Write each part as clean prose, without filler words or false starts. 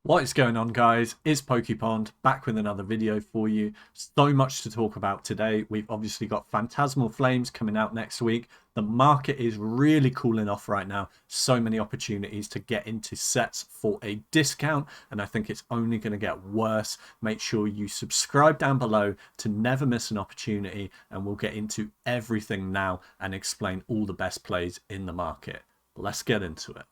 What is going on, guys? It's PokePond back with another video for you. So much to talk about today. We've obviously got Phantasmal Flames coming out next week. The market is really cooling off right now. So many opportunities to get into sets for a discount, and I think it's only going to get worse. Make sure you subscribe down below to never miss an opportunity, and we'll get into everything now and explain all the best plays in the market. Let's get into it.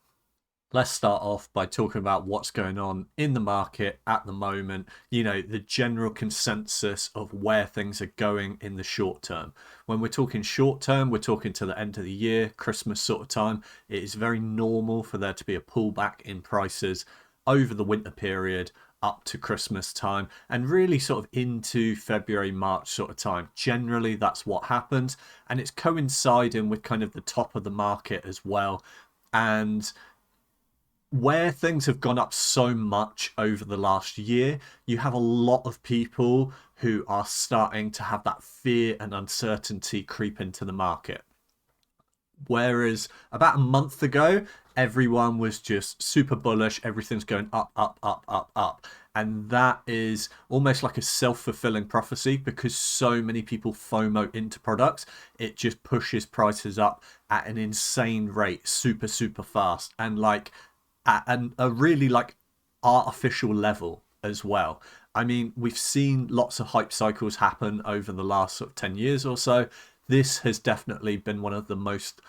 Let's start off by talking about what's going on in the market at the moment. You know, the general consensus of where things are going in the short term. When we're talking short term, we're talking to the end of the year, Christmas sort of time. It is very normal for there to be a pullback in prices over the winter period up to Christmas time and really sort of into February, March sort of time. Generally, that's what happens. And it's coinciding with kind of the top of the market as well. And where things have gone up so much over the last year, you have a lot of people who are starting to have that fear and uncertainty creep into the market. Whereas about a month ago, everyone was just super bullish, everything's going up, up, up, up, up. And that is almost like a self-fulfilling prophecy because so many people FOMO into products. It just pushes prices up at an insane rate, super, super fast. And like at a really like artificial level as well. I mean, we've seen lots of hype cycles happen over the last sort of 10 years or so. This has definitely been one of the most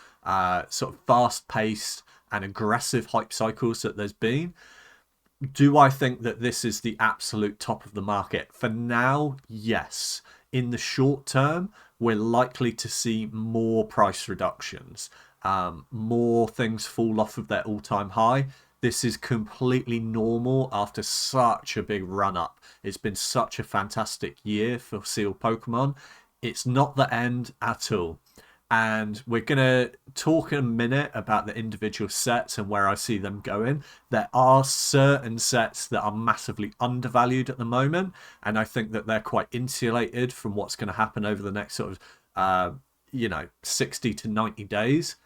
sort of fast paced and aggressive hype cycles that there's been. Do I think that this is the absolute top of the market? For now, yes. In the short term, we're likely to see more price reductions, more things fall off of their all-time high. This is completely normal after such a big run up. It's been such a fantastic year for sealed Pokemon. It's not the end at all. And we're going to talk in a minute about the individual sets and where I see them going. There are certain sets that are massively undervalued at the moment, and I think that they're quite insulated from what's going to happen over the next sort of, 60 to 90 days.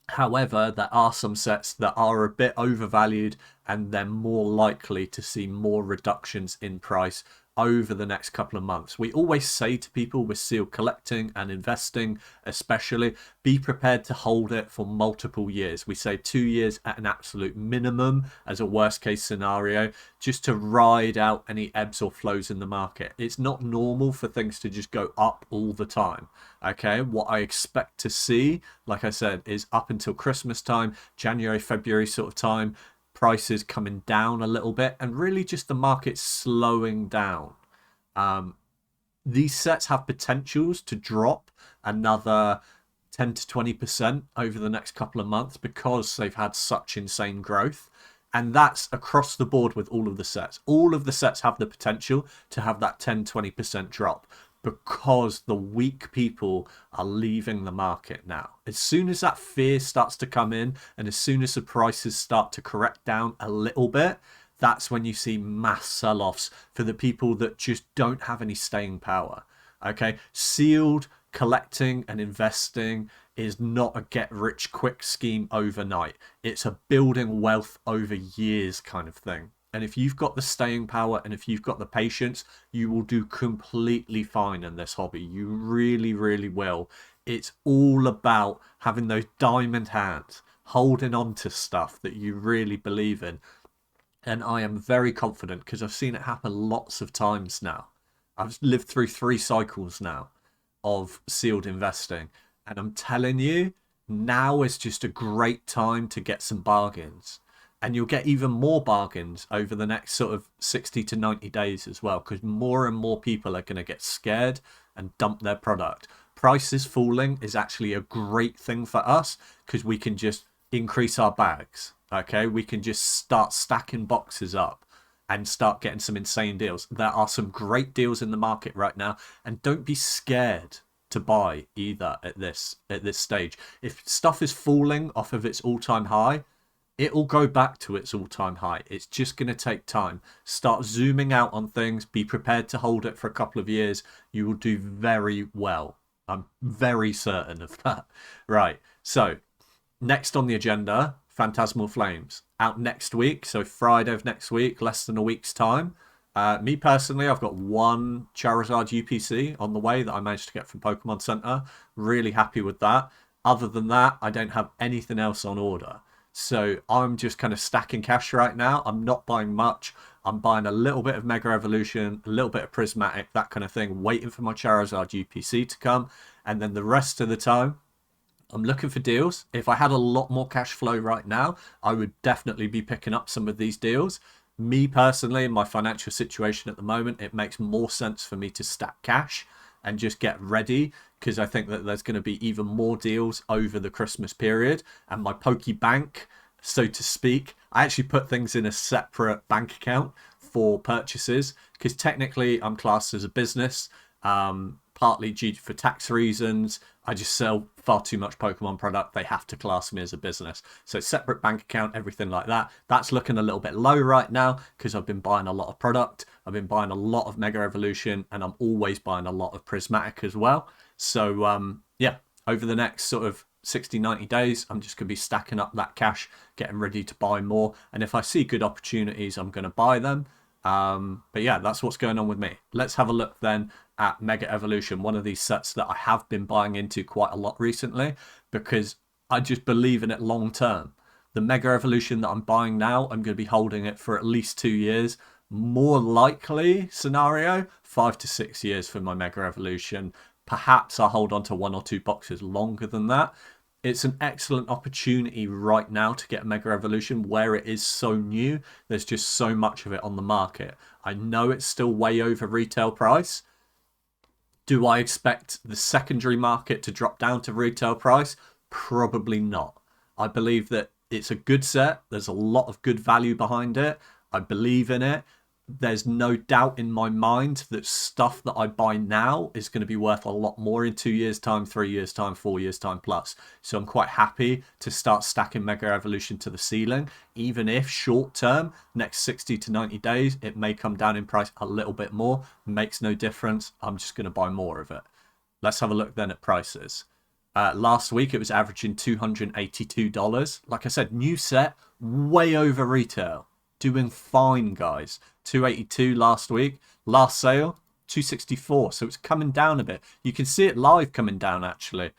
However, there are some sets that are a bit overvalued and they're more likely to see more reductions in price over the next couple of months. We always say to people with sealed collecting and investing, especially, be prepared to hold it for multiple years. We say 2 years at an absolute minimum as a worst case scenario, just to ride out any ebbs or flows in the market. It's not normal for things to just go up all the time. Okay, what I expect to see, like I said, is up until Christmas time, January, February sort of time, prices coming down a little bit and really just the market slowing down. These sets have potentials to drop another 10 to 20% over the next couple of months because they've had such insane growth. And that's across the board with all of the sets. All of the sets have the potential to have that 10-20% drop because the weak people are leaving the market now. As soon as that fear starts to come in and as soon as the prices start to correct down a little bit, that's when you see mass sell-offs for the people that just don't have any staying power. Okay, sealed collecting and investing is not a get rich quick scheme overnight. It's a building wealth over years kind of thing. And if you've got the staying power and if you've got the patience, you will do completely fine in this hobby. You really, really will. It's all about having those diamond hands, holding on to stuff that you really believe in. And I am very confident because I've seen it happen lots of times now. I've lived through 3 cycles now of sealed investing. And I'm telling you, now is just a great time to get some bargains. And you'll get even more bargains over the next sort of 60 to 90 days as well, because more and more people are going to get scared and dump their product. Prices falling is actually a great thing for us because we can just increase our bags. Okay, we can just start stacking boxes up and start getting some insane deals. There are some great deals in the market right now, and don't be scared to buy either at this stage. If stuff is falling off of its all-time high, it will go back to its all-time high. It's just going to take time. Start zooming out on things. Be prepared to hold it for a couple of years. You will do very well. I'm very certain of that. Right. So next on the agenda, Phantasmal Flames, out next week. So Friday of next week, less than a week's time. Me personally, I've got one Charizard UPC on the way that I managed to get from Pokemon Center. Really happy with that. Other than that, I don't have anything else on order. So I'm just kind of stacking cash right now. I'm not buying much. I'm buying a little bit of Mega Evolution, a little bit of Prismatic, that kind of thing, waiting for my Charizard UPC to come. And then the rest of the time, I'm looking for deals. If I had a lot more cash flow right now, I would definitely be picking up some of these deals. Me personally, in my financial situation at the moment, it makes more sense for me to stack cash and just get ready, because I think that there's going to be even more deals over the Christmas period. And my PokeBank, so to speak, I actually put things in a separate bank account for purchases, because technically I'm classed as a business, partly due for tax reasons. I just sell far too much Pokemon product. They have to class me as a business. So separate bank account, everything like that. That's looking a little bit low right now because I've been buying a lot of product. I've been buying a lot of Mega Evolution, and I'm always buying a lot of Prismatic as well. So yeah, over the next sort of 60, 90 days, I'm just going to be stacking up that cash, getting ready to buy more. And if I see good opportunities, I'm going to buy them. But yeah, that's what's going on with me. Let's have a look then at Mega Evolution, one of these sets that I have been buying into quite a lot recently because I just believe in it long term. The Mega Evolution that I'm buying now, I'm going to be holding it for at least 2 years. More likely scenario, 5 to 6 years for my Mega Evolution. Perhaps I'll hold on to 1 or 2 boxes longer than that. It's an excellent opportunity right now to get Mega Evolution where it is so new. There's just so much of it on the market. I know it's still way over retail price. Do I expect the secondary market to drop down to retail price? Probably not. I believe that it's a good set. There's a lot of good value behind it. I believe in it. There's no doubt in my mind that stuff that I buy now is going to be worth a lot more in 2 years' time, 3 years' time, 4 years' time plus. So I'm quite happy to start stacking Mega Evolution to the ceiling, even if short term, next 60 to 90 days, it may come down in price a little bit more. Makes no difference. I'm just going to buy more of it. Let's have a look then at prices. Last week, it was averaging $282. Like I said, new set, way over retail. Doing fine, guys. 282 last week. Last sale, 264. So it's coming down a bit. You can see it live coming down, actually.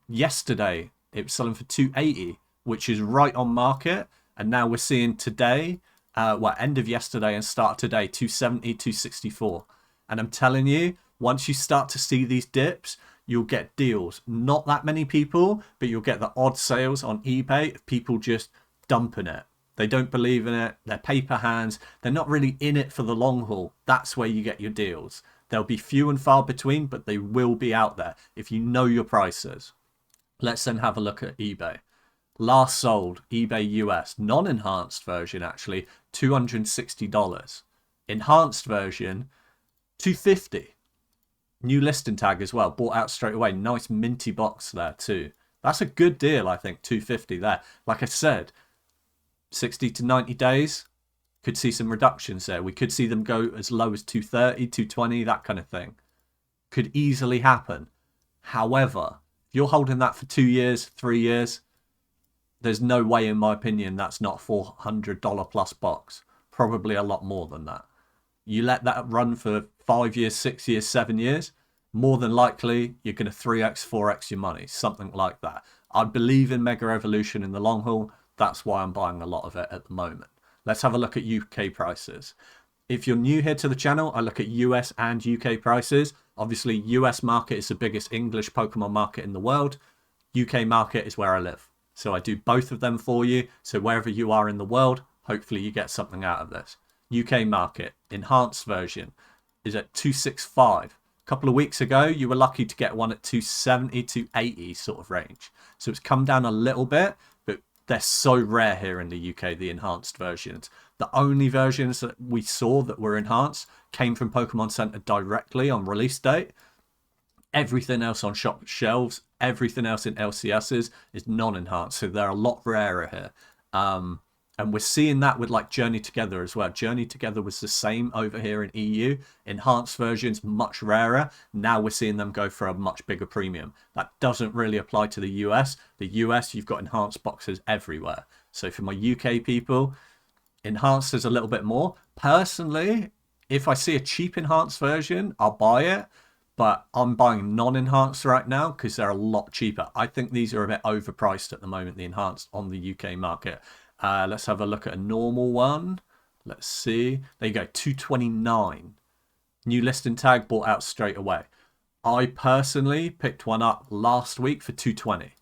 Yesterday, it was selling for 280, which is right on market. And now we're seeing today, end of yesterday and start of today, 270, 264. And I'm telling you, once you start to see these dips, you'll get deals. Not that many people, but you'll get the odd sales on eBay of people just dumping it. They don't believe in it. They're paper hands. They're not really in it for the long haul. That's where you get your deals. They'll be few and far between, but they will be out there if you know your prices. Let's then have a look at eBay. Last sold, eBay US, non-enhanced version actually, $260. Enhanced version, $250. New listing tag as well, bought out straight away. Nice minty box there too. That's a good deal, I think, $250 there. Like I said, 60 to 90 days, could see some reductions there. We could see them go as low as 230, 220, that kind of thing. Could easily happen. However, if you're holding that for 2 years, 3 years, there's no way, in my opinion, that's not a $400 plus box. Probably a lot more than that. You let that run for 5 years, 6 years, 7 years, more than likely you're going to 3x, 4x your money, something like that. I believe in Mega Evolution in the long haul. That's why I'm buying a lot of it at the moment. Let's have a look at UK prices. If you're new here to the channel, I look at US and UK prices. Obviously, US market is the biggest English Pokemon market in the world. UK market is where I live. So I do both of them for you. So wherever you are in the world, hopefully you get something out of this. UK market, enhanced version, is at 265. A couple of weeks ago, you were lucky to get one at 270, 280 sort of range. So it's come down a little bit, but they're so rare here in the UK, the enhanced versions. The only versions that we saw that were enhanced came from Pokemon Center directly on release date. Everything else on shop shelves, everything else in LCSs is non-enhanced, so they're a lot rarer here. And we're seeing that with like Journey Together as well. Journey Together was the same over here in EU. Enhanced versions, much rarer. Now we're seeing them go for a much bigger premium. That doesn't really apply to the US. The US, you've got enhanced boxes everywhere. So for my UK people, enhanced is a little bit more. Personally, if I see a cheap enhanced version, I'll buy it. But I'm buying non-enhanced right now because they're a lot cheaper. I think these are a bit overpriced at the moment, the enhanced on the UK market. Let's have a look at a normal one. Let's see. There you go, 229. New listing tag bought out straight away. I personally picked one up last week for 220.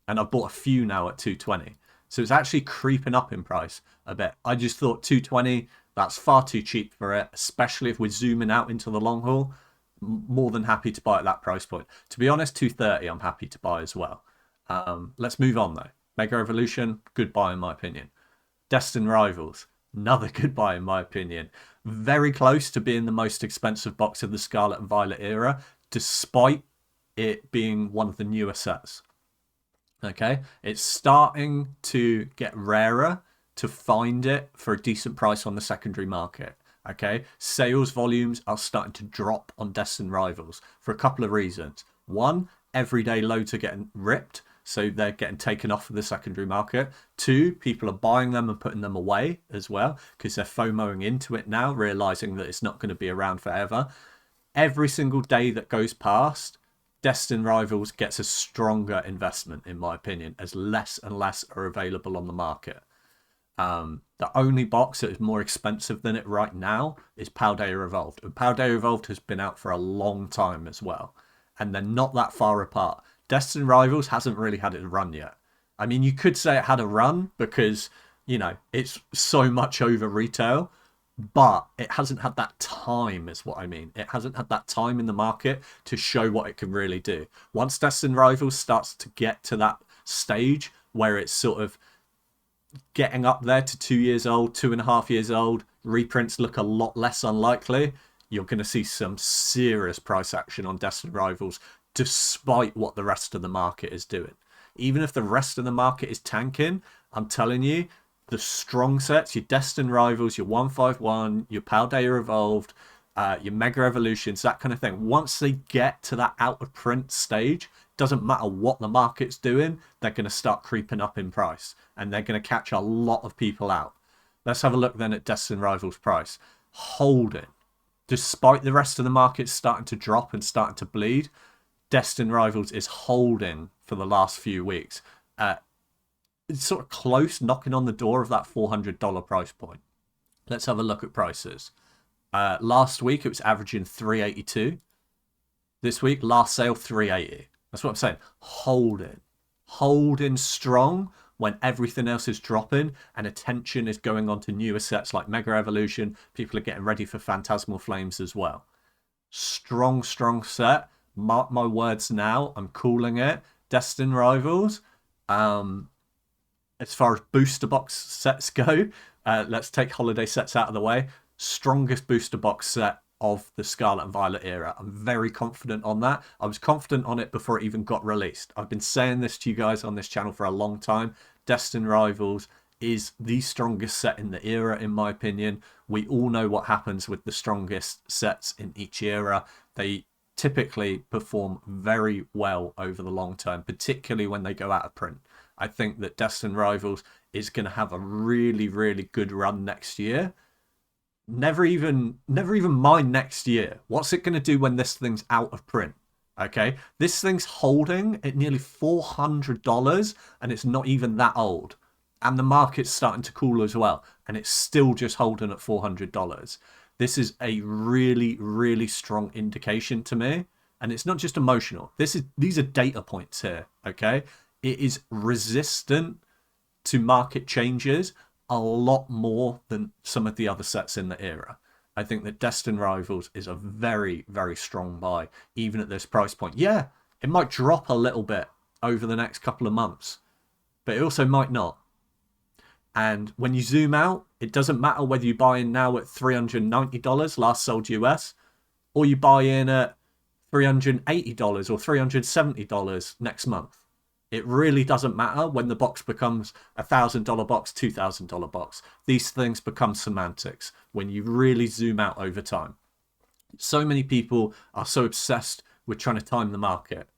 And I've bought a few now at 220. So it's actually creeping up in price a bit. I just thought 220, that's far too cheap for it, especially if we're zooming out into the long haul. More than happy to buy at that price point. To be honest, 230 I'm happy to buy as well. Let's move on though. Mega Evolution, good buy in my opinion. Destined Rivals, another good buy in my opinion. Very close to being the most expensive box of the Scarlet and Violet era, despite it being one of the newer sets. Okay, it's starting to get rarer to find it for a decent price on the secondary market. Okay, sales volumes are starting to drop on Destined Rivals for a couple of reasons. One, everyday loads are getting ripped, so they're getting taken off of the secondary market. Two, people are buying them and putting them away as well because they're FOMOing into it now, realizing that it's not going to be around forever. Every single day that goes past, Destined Rivals gets a stronger investment, in my opinion, as less and less are available on the market. The only box that is more expensive than it right now is Paldea Evolved. And Paldea Evolved has been out for a long time as well. And they're not that far apart. Destined Rivals hasn't really had its run yet. I mean, you could say it had a run because, you know, it's so much over retail. But it hasn't had that time is what I mean. It hasn't had that time in the market to show what it can really do. Once Destined Rivals starts to get to that stage where it's sort of getting up there to 2 years old, 2.5 years old, reprints look a lot less unlikely, you're going to see some serious price action on Destined Rivals despite what the rest of the market is doing. Even if the rest of the market is tanking, I'm telling you, the strong sets, your Destined Rivals, your 151, your Paldea Evolved, your Mega Evolutions, that kind of thing, once they get to that out of print stage, doesn't matter what the market's doing, they're going to start creeping up in price and they're going to catch a lot of people out. Let's have a look then at Destined Rivals price. Holding. Despite the rest of the market starting to drop and starting to bleed, Destined Rivals is holding for the last few weeks. It's sort of close, knocking on the door of that $400 price point. Let's have a look at prices. Last week, it was averaging $382. This week, last sale, $380. That's what I'm saying. Holding strong when everything else is dropping and attention is going on to newer sets like Mega Evolution. People are getting ready for Phantasmal Flames as well. Strong set. Mark my words now. I'm calling it. Destined Rivals. As far as booster box sets go, let's take holiday sets out of the way. Strongest booster box set of the Scarlet and Violet era. I'm very confident on that. I was confident on it before it even got released. I've been saying this to you guys on this channel for a long time. Destined Rivals is the strongest set in the era, in my opinion. We all know what happens with the strongest sets in each era. They typically perform very well over the long term, particularly when they go out of print. I think that Destined Rivals is going to have a really, really good run next year. Never even mind next year. What's it going to do when this thing's out of print? Okay, this thing's holding at nearly $400 and it's not even that old. And the market's starting to cool as well. And it's still just holding at $400. This is a really, really strong indication to me. And it's not just emotional. These are data points here, okay? It is resistant to market changes a lot more than some of the other sets in the era. I think that Destined Rivals is a very, very strong buy, even at this price point. Yeah, it might drop a little bit over the next couple of months, but it also might not. And when you zoom out, it doesn't matter whether you buy in now at $390, last sold US, or you buy in at $380 or $370 next month. It really doesn't matter when the box becomes $1,000 box, $2,000 box. These things become semantics when you really zoom out over time. So many people are so obsessed with trying to time the market.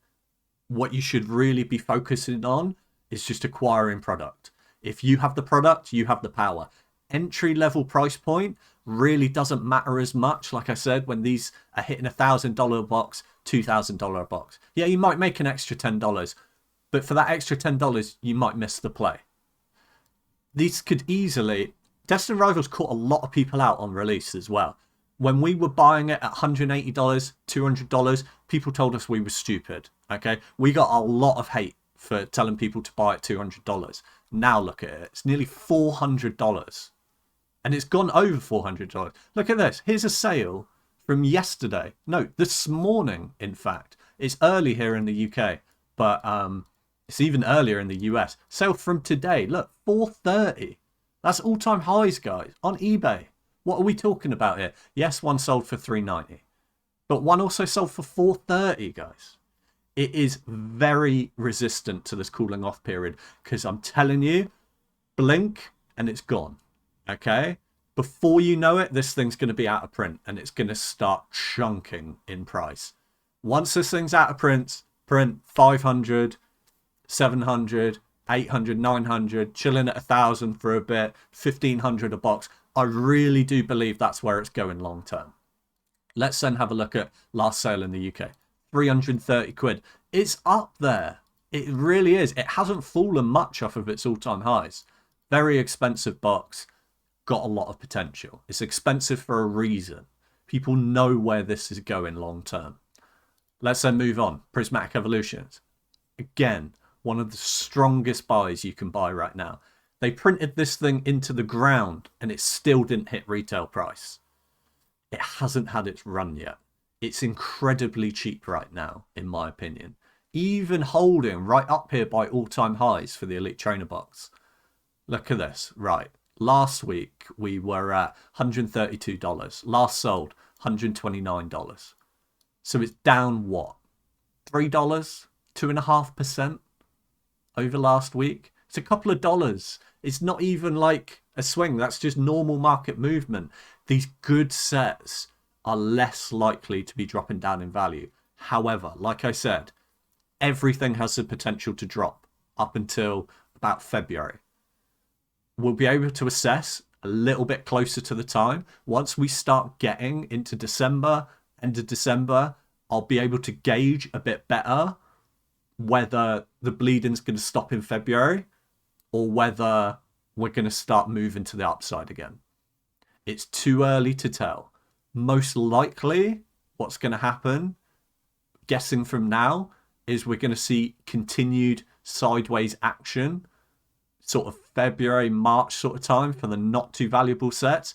What you should really be focusing on is just acquiring product. If you have the product, you have the power. Entry level price point really doesn't matter as much. Like I said, when these are hitting $1,000 box, $2,000 box. Yeah, you might make an extra $10, but for that extra $10, you might miss the play. These could easily... Destined Rivals caught a lot of people out on release as well. When we were buying it at $180, $200, people told us we were stupid. Okay, we got a lot of hate for telling people to buy at $200. Now look at it. It's nearly $400. And it's gone over $400. Look at this. Here's a sale from yesterday. No, this morning, in fact. It's early here in the UK, but it's even earlier in the US. Sale from today. Look, $430. That's all-time highs, guys, on eBay. What are we talking about here? Yes, one sold for $390, but one also sold for $430, guys. It is very resistant to this cooling off period because I'm telling you, blink and it's gone. Okay? Before you know it, this thing's going to be out of print and it's going to start chunking in price. Once this thing's out of print 500, 700, 800, 900, chilling at 1,000 for a bit, 1,500 a box. I really do believe that's where it's going long term. Let's then have a look at last sale in the UK. 330 quid. It's up there. It really is. It hasn't fallen much off of its all-time highs. Very expensive box. Got a lot of potential. It's expensive for a reason. People know where this is going long term. Let's then move on. Prismatic Evolutions. Again, one of the strongest buys you can buy right now. They printed this thing into the ground and it still didn't hit retail price. It hasn't had its run yet. It's incredibly cheap right now, in my opinion. Even holding right up here by all-time highs for the Elite Trainer box. Look at this. Right. Last week, we were at $132. Last sold, $129. So it's down, what? $3? 2.5% over last week? It's a couple of dollars. It's not even like a swing. That's just normal market movement. These good sets are less likely to be dropping down in value. However, like I said, everything has the potential to drop up until about February. We'll be able to assess a little bit closer to the time. Once we start getting into December, end of December, I'll be able to gauge a bit better whether the bleeding's going to stop in February or whether we're going to start moving to the upside again. It's too early to tell. Most likely what's going to happen, guessing from now, is we're going to see continued sideways action sort of February, March sort of time for the not too valuable sets.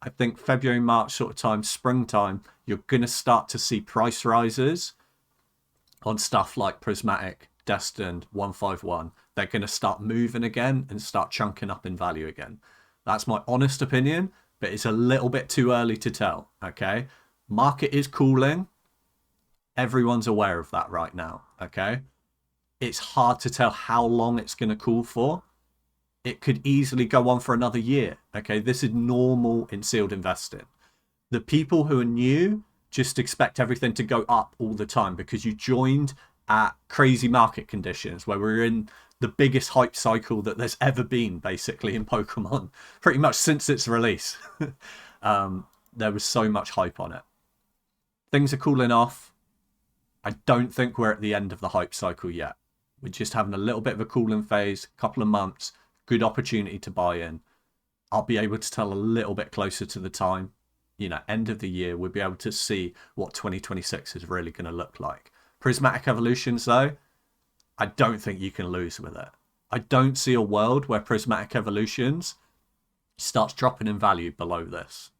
I think February, March sort of time, springtime, you're going to start to see price rises on stuff like Prismatic, Destined, 151. They're going to start moving again and start chunking up in value again. That's my honest opinion, but it's a little bit too early to tell, okay? Market is cooling. Everyone's aware of that right now, okay? It's hard to tell how long it's going to cool for. It could easily go on for another year, okay? This is normal in sealed investing. The people who are new just expect everything to go up all the time because you joined at crazy market conditions where we're in the biggest hype cycle that there's ever been, basically, in Pokemon, pretty much since its release. There was so much hype on it. Things are cooling off. I don't think we're at the end of the hype cycle yet. We're just having a little bit of a cooling phase, a couple of months, good opportunity to buy in. I'll be able to tell a little bit closer to the time. You know, end of the year, we'll be able to see what 2026 is really going to look like. Prismatic Evolutions, though, I don't think you can lose with it. I don't see a world where Prismatic Evolutions starts dropping in value below this.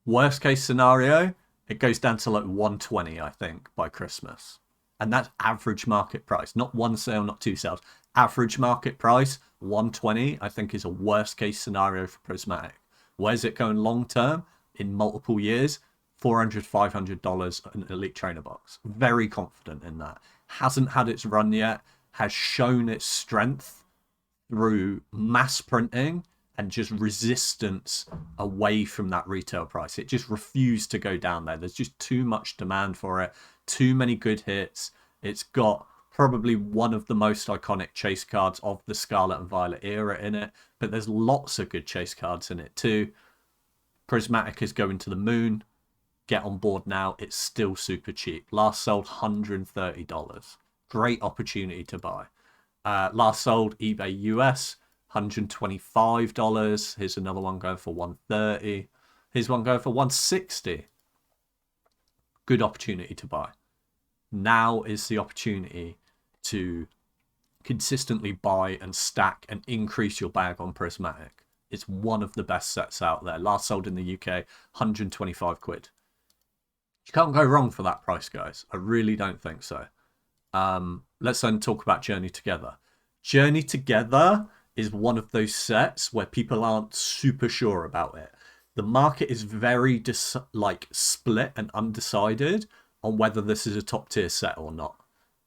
Worst case scenario, it goes down to like 120, I think, by Christmas. And that's average market price, not one sale, not two sales. Average market price, 120, I think is a worst case scenario for Prismatic. Where's it going long term? In multiple years, $400, $500 an Elite Trainer box. Very confident in that. Hasn't had its run yet. has shown its strength through mass printing and just resistance away from that retail price. It just refused to go down there. There's just too much demand for it, too many good hits. It's got probably one of the most iconic chase cards of the Scarlet and Violet era in it, but there's lots of good chase cards in it too. Prismatic is going to the moon. Get on board now. It's still super cheap. Last sold $130. Great opportunity to buy. Last sold eBay US $125. Here's another one going for $130. Here's one going for $160. Good opportunity to buy. Now is the opportunity to consistently buy and stack and increase your bag on Prismatic. It's one of the best sets out there. Last sold in the UK, 125 quid. You can't go wrong for that price, guys. I really don't think so. Let's then talk about Journey Together. Journey Together is one of those sets where people aren't super sure about it. The market is very split and undecided on whether this is a top tier set or not.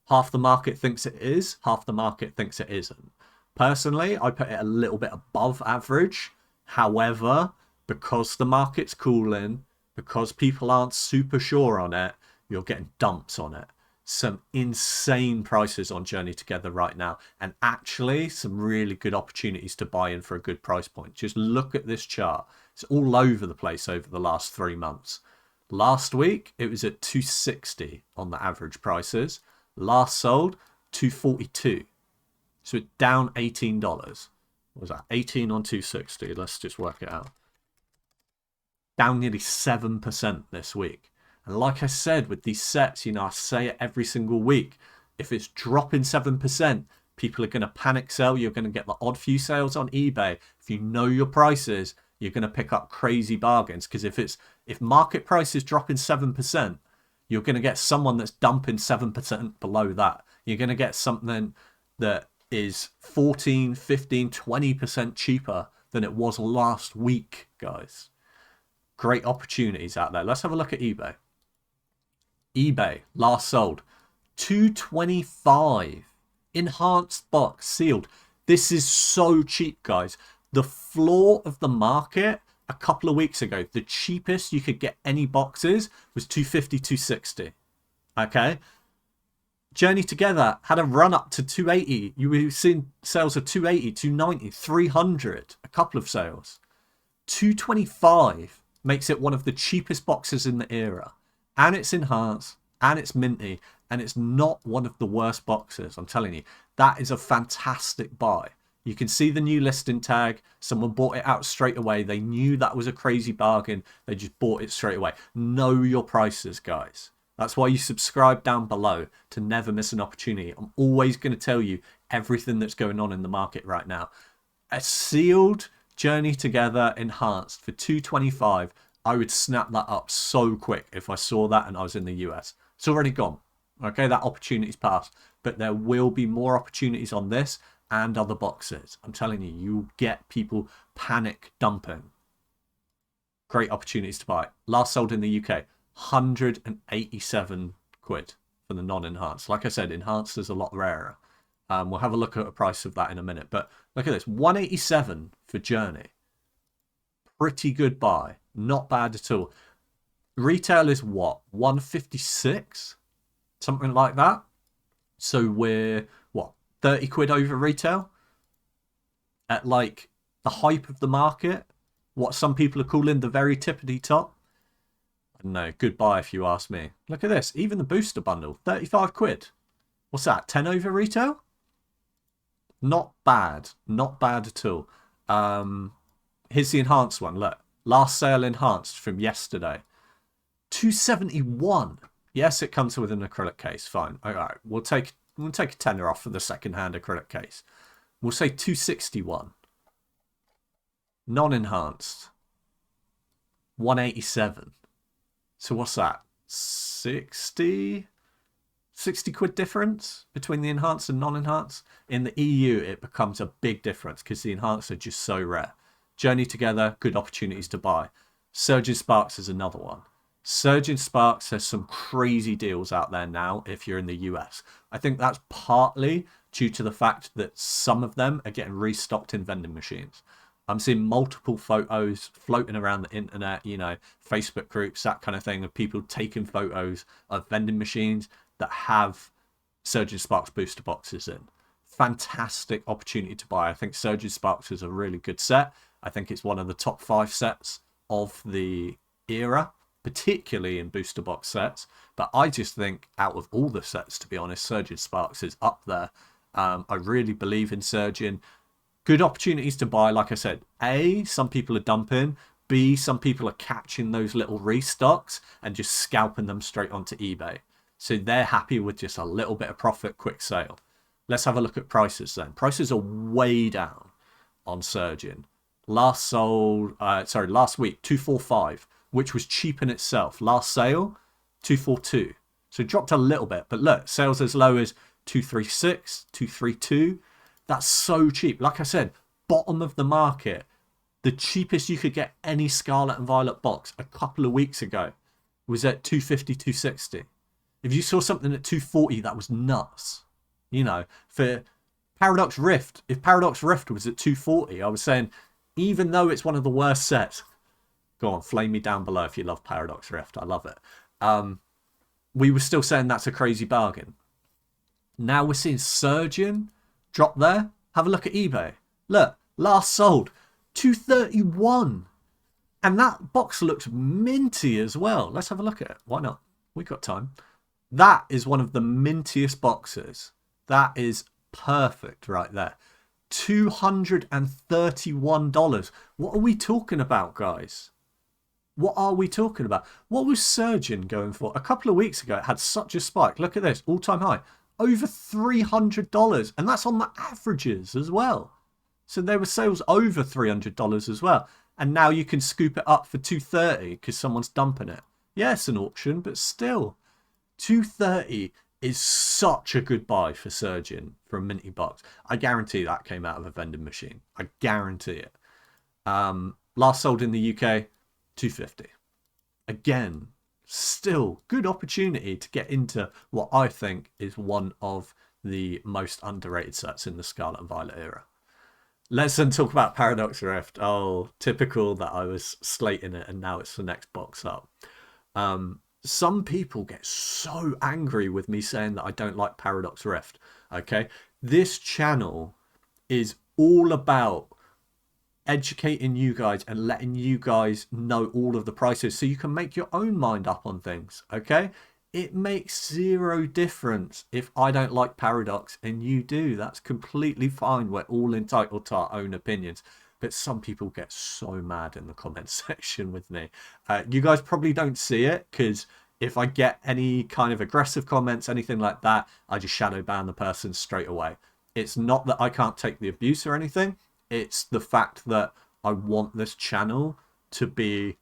Half the market thinks it is, half the market thinks it isn't. Personally, I put it a little bit above average. However, because the market's cooling, because people aren't super sure on it, you're getting dumps on it. Some insane prices on Journey Together right now, and actually some really good opportunities to buy in for a good price point. Just look at this chart. It's all over the place over the last 3 months. Last week, it was at 260 on the average prices. Last sold, 242. So it's down $18. What was that? 18 on 260. Let's just work it out. Down nearly 7% this week. And like I said, with these sets, I say it every single week. If it's dropping 7%, people are going to panic sell. You're going to get the odd few sales on eBay. If you know your prices, you're going to pick up crazy bargains. Because if market price is dropping 7%, you're going to get someone that's dumping 7% below that. You're going to get something that is 14, 15, 20% cheaper than it was last week, guys. Great opportunities out there. Let's have a look at eBay. eBay, last sold, $225. Enhanced box, sealed. This is so cheap, guys. The floor of the market a couple of weeks ago, the cheapest you could get any boxes was $250, $260. Okay? Journey Together had a run up to $280. You were seeing sales of $280, $290, $300. A couple of sales. $225 makes it one of the cheapest boxes in the era. And it's enhanced, and it's minty, and it's not one of the worst boxes. I'm telling you, that is a fantastic buy. You can see the new listing tag. Someone bought it out straight away. They knew that was a crazy bargain. They just bought it straight away. Know your prices, guys. That's why you subscribe down below to never miss an opportunity. I'm always going to tell you everything that's going on in the market right now. A sealed Journey Together enhanced for $225. I would snap that up so quick if I saw that and I was in the US. It's already gone. Okay, that opportunity's passed. But there will be more opportunities on this and other boxes. I'm telling you, you'll get people panic dumping. Great opportunities to buy. Last sold in the UK, 187 quid for the non-enhanced. Like I said, enhanced is a lot rarer. We'll have a look at the price of that in a minute. But look at this, 187 for Journey. Pretty good buy. Not bad at all. Retail is what? 156? Something like that. So we're, what, 30 quid over retail? At like the hype of the market? What some people are calling the very tippity top? I don't know. Good buy if you ask me. Look at this. Even the booster bundle. 35 quid. What's that? 10 over retail? Not bad. Not bad at all. Here's the enhanced one. Look. Last sale enhanced from yesterday. 271. Yes, it comes with an acrylic case. Fine. All right. We'll take a tenner off for the second-hand acrylic case. We'll say 261. Non-enhanced. 187. So what's that? 60 quid difference between the enhanced and non-enhanced? In the EU, it becomes a big difference because the enhanced are just so rare. Journey Together, good opportunities to buy. Surgeon Sparks is another one. Surgeon Sparks has some crazy deals out there now if you're in the US. I think that's partly due to the fact that some of them are getting restocked in vending machines. I'm seeing multiple photos floating around the internet, you know, Facebook groups, that kind of thing, of people taking photos of vending machines that have Surgeon Sparks booster boxes in. Fantastic opportunity to buy. I think Surgeon Sparks is a really good set. I think it's one of the top 5 sets of the era, particularly in booster box sets. But I just think out of all the sets, to be honest, Surgeon Sparks is up there. I really believe in Surgeon. Good opportunities to buy. Like I said, A, some people are dumping. B, some people are catching those little restocks and just scalping them straight onto eBay. So they're happy with just a little bit of profit, quick sale. Let's have a look at prices then. Prices are way down on Surgeon. Last week, 245, which was cheap in itself. Last sale, 242. So it dropped a little bit. But look, sales as low as 236, 232. That's so cheap. Like I said, bottom of the market. The cheapest you could get any Scarlet and Violet box a couple of weeks ago was at 250, 260. If you saw something at 240, that was nuts. You know, for Paradox Rift, if Paradox Rift was at 240, I was saying, even though it's one of the worst sets, go on, flame me down below if you love Paradox Rift. I love it. We were still saying that's a crazy bargain. Now we're seeing Surgeon drop there. Have a look at eBay. Look, last sold 231. And that box looks minty as well. Let's have a look at it. Why not? We got time. That is one of the mintiest boxes. That is perfect right there. $231. What are we talking about, guys? What are we talking about? What was Surgeon going for? A couple of weeks ago, it had such a spike. Look at this, all-time high. Over $300. And that's on the averages as well. So there were sales over $300 as well. And now you can scoop it up for $230 because someone's dumping it. Yeah, it's an auction, but still. $230 is such a good buy for Surgeon for a minty box. I guarantee that came out of a vending machine. I guarantee it. Last sold in the UK, $250. Again, still good opportunity to get into what I think is one of the most underrated sets in the Scarlet and Violet era. Let's then talk about Paradox Rift. Oh, typical that I was slating it and now it's the next box up. Some people get so angry with me saying that I don't like Paradox Rift. Okay, this channel is all about educating you guys and letting you guys know all of the prices so you can make your own mind up on things. Okay, it makes zero difference if I don't like Paradox and you do. That's completely fine. We're all entitled to our own opinions. But some people get so mad in the comment section with me. You guys probably don't see it because if I get any kind of aggressive comments, anything like that, I just shadow ban the person straight away. It's not that I can't take the abuse or anything. It's the fact that I want this channel to be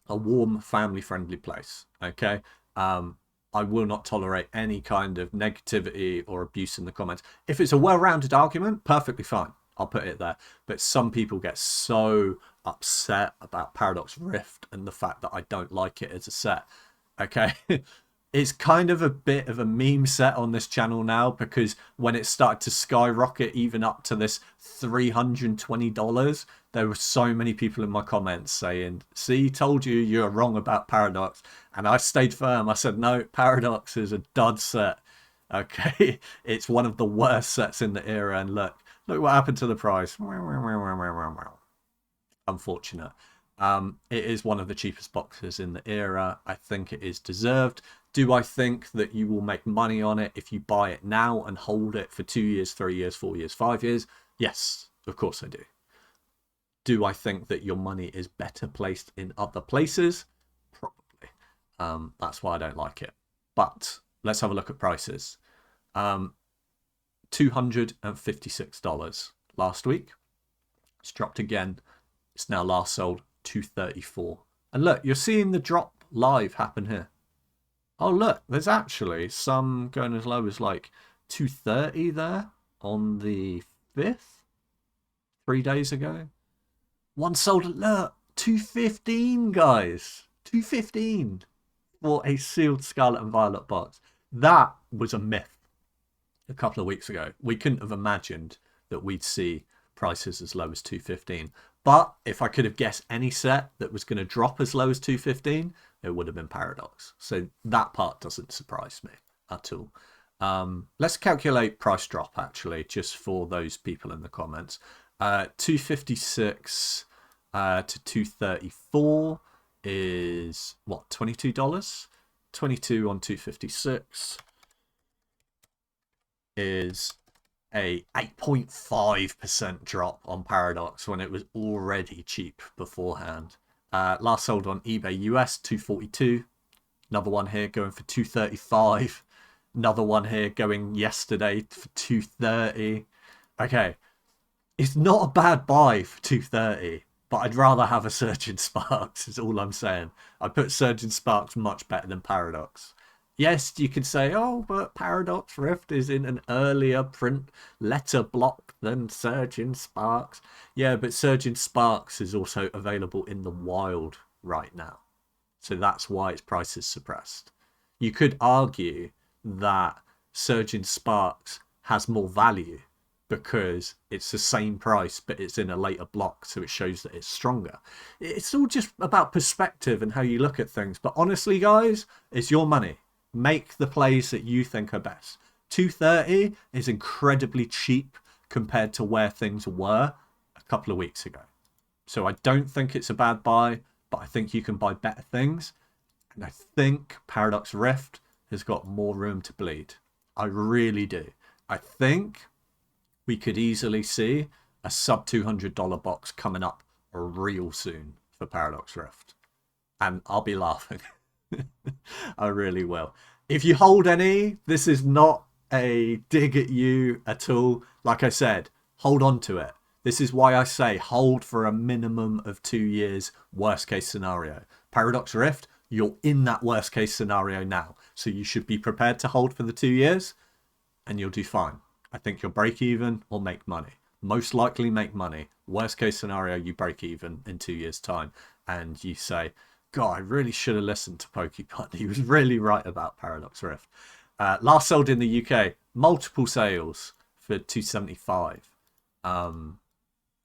a warm, family-friendly place. Okay? I will not tolerate any kind of negativity or abuse in the comments. If it's a well-rounded argument, perfectly fine. I'll put it there. But some people get so upset about Paradox Rift and the fact that I don't like it as a set. Okay, it's kind of a bit of a meme set on this channel now because when it started to skyrocket even up to this $320, there were so many people in my comments saying, see, told you you're wrong about Paradox. And I stayed firm. I said, no, Paradox is a dud set. Okay, it's one of the worst sets in the era. And look what happened to the price. Unfortunate. It is one of the cheapest boxes in the era. I think it is deserved. Do I think that you will make money on it if you buy it now and hold it for 2 years, 3 years, 4 years, 5 years? Yes, of course I do. Do I think that your money is better placed in other places? Probably. That's why I don't like it. But let's have a look at prices. $256 last week. It's dropped again. It's now last sold $234. And look, you're seeing the drop live happen here. Oh, look, there's actually some going as low as like $230 there on the 5th, 3 days ago. One sold at, look, $215, guys. $215 for a sealed Scarlet and Violet box. That was a myth. a couple of weeks ago. We couldn't have imagined that we'd see prices as low as 215. But if I could have guessed any set that was going to drop as low as 215, it would have been Paradox. So that part doesn't surprise me at all. Let's calculate price drop, actually, just for those people in the comments. 256 to 234 is, what, $22? 22 on 256 is a 8.5% drop on Paradox when it was already cheap beforehand. Last sold on eBay US, 242. Another one here going for 235. Another one here going yesterday for 230. Okay, it's not a bad buy for 230, but I'd rather have a Surgeon Sparks, is all I'm saying. I put Surgeon Sparks much better than Paradox. Yes, you can say, oh, but Paradox Rift is in an earlier print letter block than Surgeon Sparks. Yeah, but Surgeon Sparks is also available in the wild right now. So that's why its price is suppressed. You could argue that Surgeon Sparks has more value because it's the same price, but it's in a later block, so it shows that it's stronger. It's all just about perspective and how you look at things. But honestly, guys, it's your money. Make the plays that you think are best. 230 is incredibly cheap compared to where things were a couple of weeks ago. So I don't think it's a bad buy, but I think you can buy better things. And I think Paradox Rift has got more room to bleed. I really do. I think we could easily see a sub $200 box coming up real soon for Paradox Rift. And I'll be laughing. I really will. If you hold any, this is not a dig at you at all. Like I said, hold on to it. This is why I say hold for a minimum of 2 years, worst case scenario. Paradox Rift, you're in that worst case scenario now. So you should be prepared to hold for the 2 years and you'll do fine. I think you'll break even or make money. Most likely make money. Worst case scenario, you break even in 2 years' time and you say, God, I really should have listened to PokePond. He was really right about Paradox Rift. Last sold in the UK, multiple sales for 275.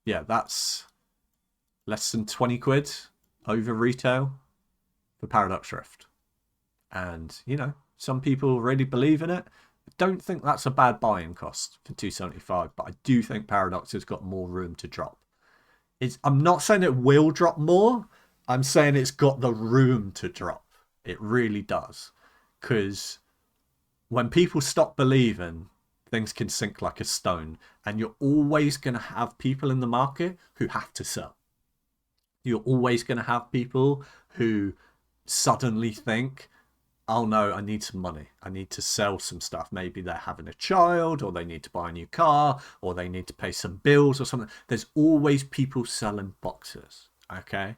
Yeah, that's less than 20 quid over retail for Paradox Rift. And, you know, some people really believe in it. I don't think that's a bad buying cost for 275, but I do think Paradox has got more room to drop. I'm not saying it will drop more. I'm saying it's got the room to drop. It really does. Because when people stop believing, things can sink like a stone. And you're always going to have people in the market who have to sell. You're always going to have people who suddenly think, oh no, I need some money. I need to sell some stuff. Maybe they're having a child, or they need to buy a new car, or they need to pay some bills or something. There's always people selling boxes. Okay?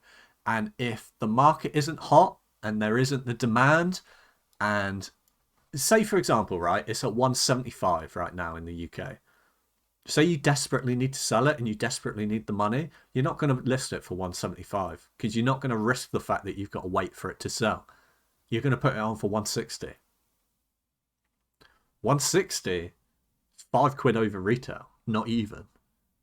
And if the market isn't hot and there isn't the demand, and say, for example, right, it's at 175 right now in the UK. Say you desperately need to sell it and you desperately need the money, you're not going to list it for 175 because you're not going to risk the fact that you've got to wait for it to sell. You're going to put it on for 160. 160, 5 quid over retail, not even.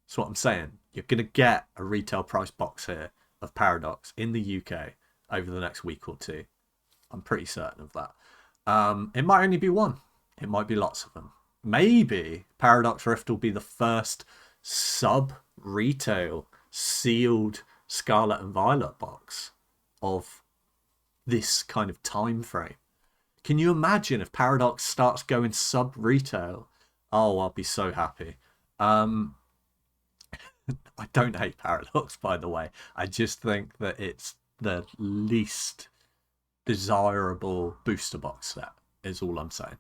That's what I'm saying. You're going to get a retail price box here of Paradox in the UK over the next week or two. I'm pretty certain of that. It might only be one. It might be lots of them. Maybe Paradox Rift will be the first sub-retail sealed Scarlet and Violet box of this kind of time frame. Can you imagine if Paradox starts going sub-retail? Oh, I'll be so happy. I don't hate Paradox, by the way. I just think that it's the least desirable booster box set, is all I'm saying.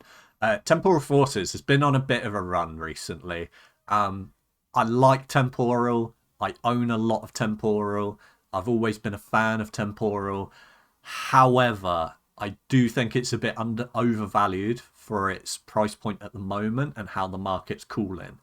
Temporal Forces has been on a bit of a run recently. I like Temporal. I own a lot of Temporal. I've always been a fan of Temporal. However, I do think it's a bit overvalued for its price point at the moment and how the market's cooling.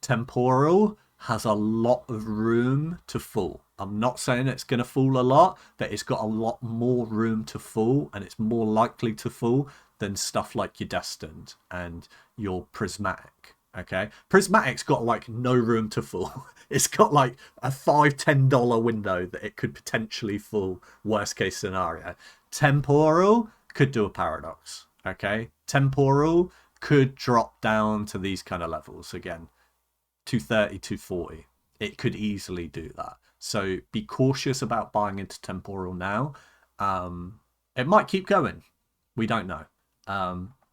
Temporal has a lot of room to fall. I'm not saying it's going to fall a lot, but it's got a lot more room to fall, and it's more likely to fall than stuff like your Destined and your Prismatic. Okay, Prismatic's got like no room to fall. It's got like a $5-10 window that it could potentially fall, worst case scenario. Temporal could do a paradox. Okay, Temporal could drop down to these kind of levels again, 230, 240. It could easily do that. So be cautious about buying into Temporal now. It might keep going. We don't know.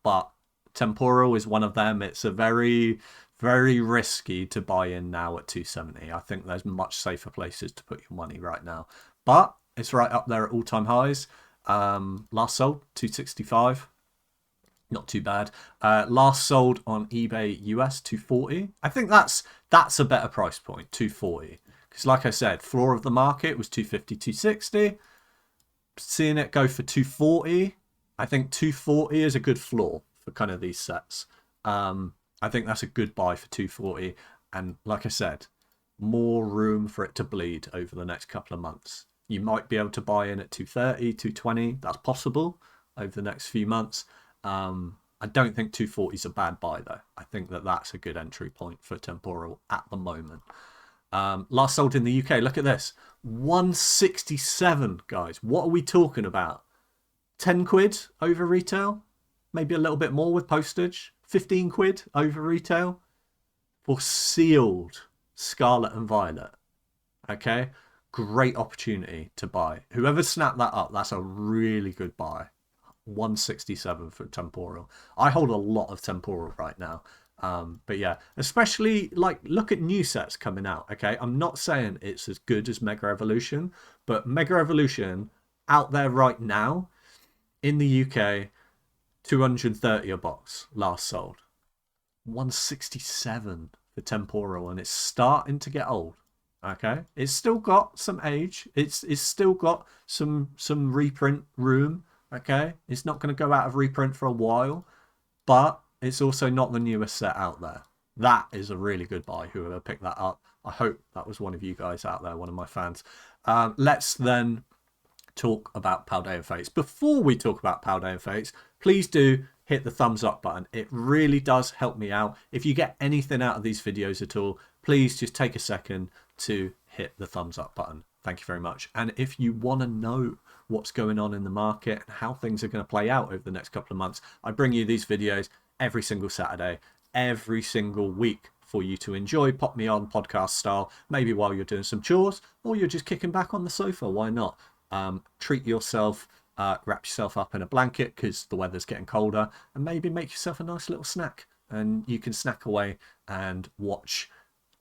But Temporal is one of them. It's a very, very risky to buy in now at 270. I think there's much safer places to put your money right now. But it's right up there at all-time highs. Last sold, 265. Not too bad. Last sold on eBay US, 240. I think that's a better price point, 240. Because like I said, floor of the market was 250, 260. Seeing it go for 240. I think 240 is a good floor for kind of these sets. I think that's a good buy for 240. And like I said, more room for it to bleed over the next couple of months. You might be able to buy in at 230, 220. That's possible over the next few months. I don't think 240 is a bad buy though. I think that that's a good entry point for Temporal at the moment. Last sold in the UK. Look at this. 167, guys. What are we talking about? 10 quid over retail? Maybe a little bit more with postage. 15 quid over retail for sealed Scarlet and Violet. Okay? Great opportunity to buy. Whoever snapped that up, that's a really good buy. 167 for Temporal. I hold a lot of Temporal right now. But yeah, especially like look at new sets coming out. Okay, I'm not saying it's as good as Mega Evolution, but Mega Evolution out there right now in the UK, 230 a box last sold. 167 for Temporal, and it's starting to get old. Okay, it's still got some age. It's still got some reprint room. Okay, it's not going to go out of reprint for a while, but it's also not the newest set out there. That is a really good buy, whoever picked that up. I hope that was one of you guys out there, one of my fans. Let's then talk about Paldea Fates. Before we talk about Paldea Fates, please do hit the thumbs up button. It really does help me out. If you get anything out of these videos at all, please just take a second to hit the thumbs up button. Thank you very much. And if you want to know what's going on in the market and how things are going to play out over the next couple of months, I bring you these videos every single Saturday, every single week for you to enjoy. Pop me on podcast style, maybe while you're doing some chores or you're just kicking back on the sofa. Why not? Treat yourself, wrap yourself up in a blanket because the weather's getting colder, and maybe make yourself a nice little snack, and you can snack away and watch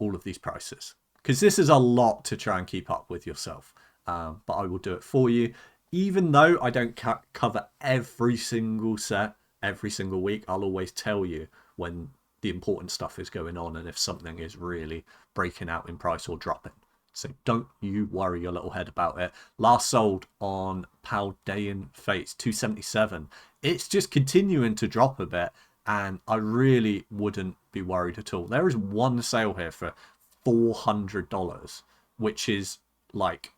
all of these prices, because this is a lot to try and keep up with yourself. But I will do it for you, even though I don't cover every single set every single week. I'll always tell you when the important stuff is going on and if something is really breaking out in price or dropping. So don't you worry your little head about it. Last sold on Paldean Fates, 277. It's just continuing to drop a bit, and I really wouldn't be worried at all. There is one sale here for $400, which is like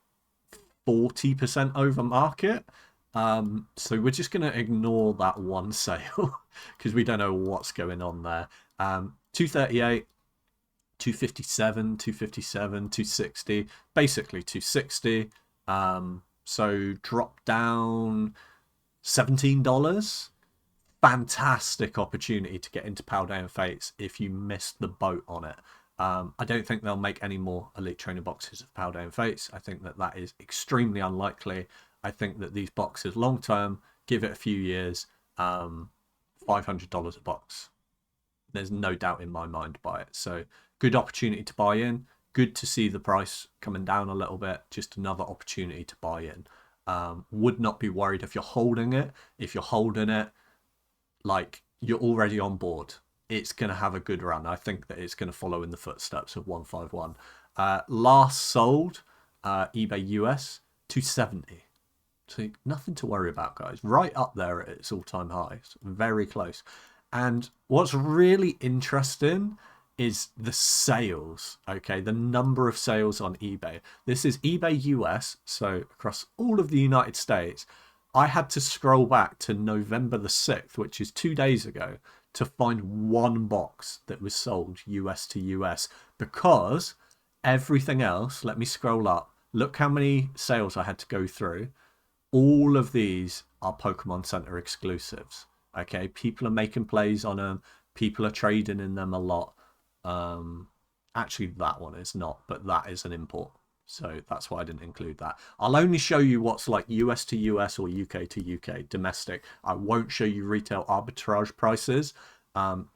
40% over market. So we're just going to ignore that one sale because we don't know what's going on there. 238, 257, 257, 260, basically 260. So drop down $17. Fantastic opportunity to get into Paldean Fates if you missed the boat on it. I don't think they'll make any more Elite Trainer boxes of Paldean Fates. I think that is extremely unlikely. I think that these boxes long term, give it a few years, $500 a box. There's no doubt in my mind by it. So good opportunity to buy in. Good to see the price coming down a little bit. Just another opportunity to buy in. Would not be worried if you're holding it. If you're holding it, like you're already on board, it's going to have a good run. I think that it's going to follow in the footsteps of 151. Last sold, eBay US, 270. So nothing to worry about, guys. Right up there at its all-time highs. Very close. And what's really interesting is the sales, okay? The number of sales on eBay. This is eBay US, so across all of the United States. I had to scroll back to November the 6th, which is 2 days ago, to find one box that was sold US to US, because everything else, let me scroll up, look how many sales I had to go through. All of these are Pokemon Center exclusives. Okay, people are making plays on them, people are trading in them a lot. Actually, that one is not, but that is an import. So that's why I didn't include that. I'll only show you what's like US to US or UK to UK, domestic. I won't show you retail arbitrage prices,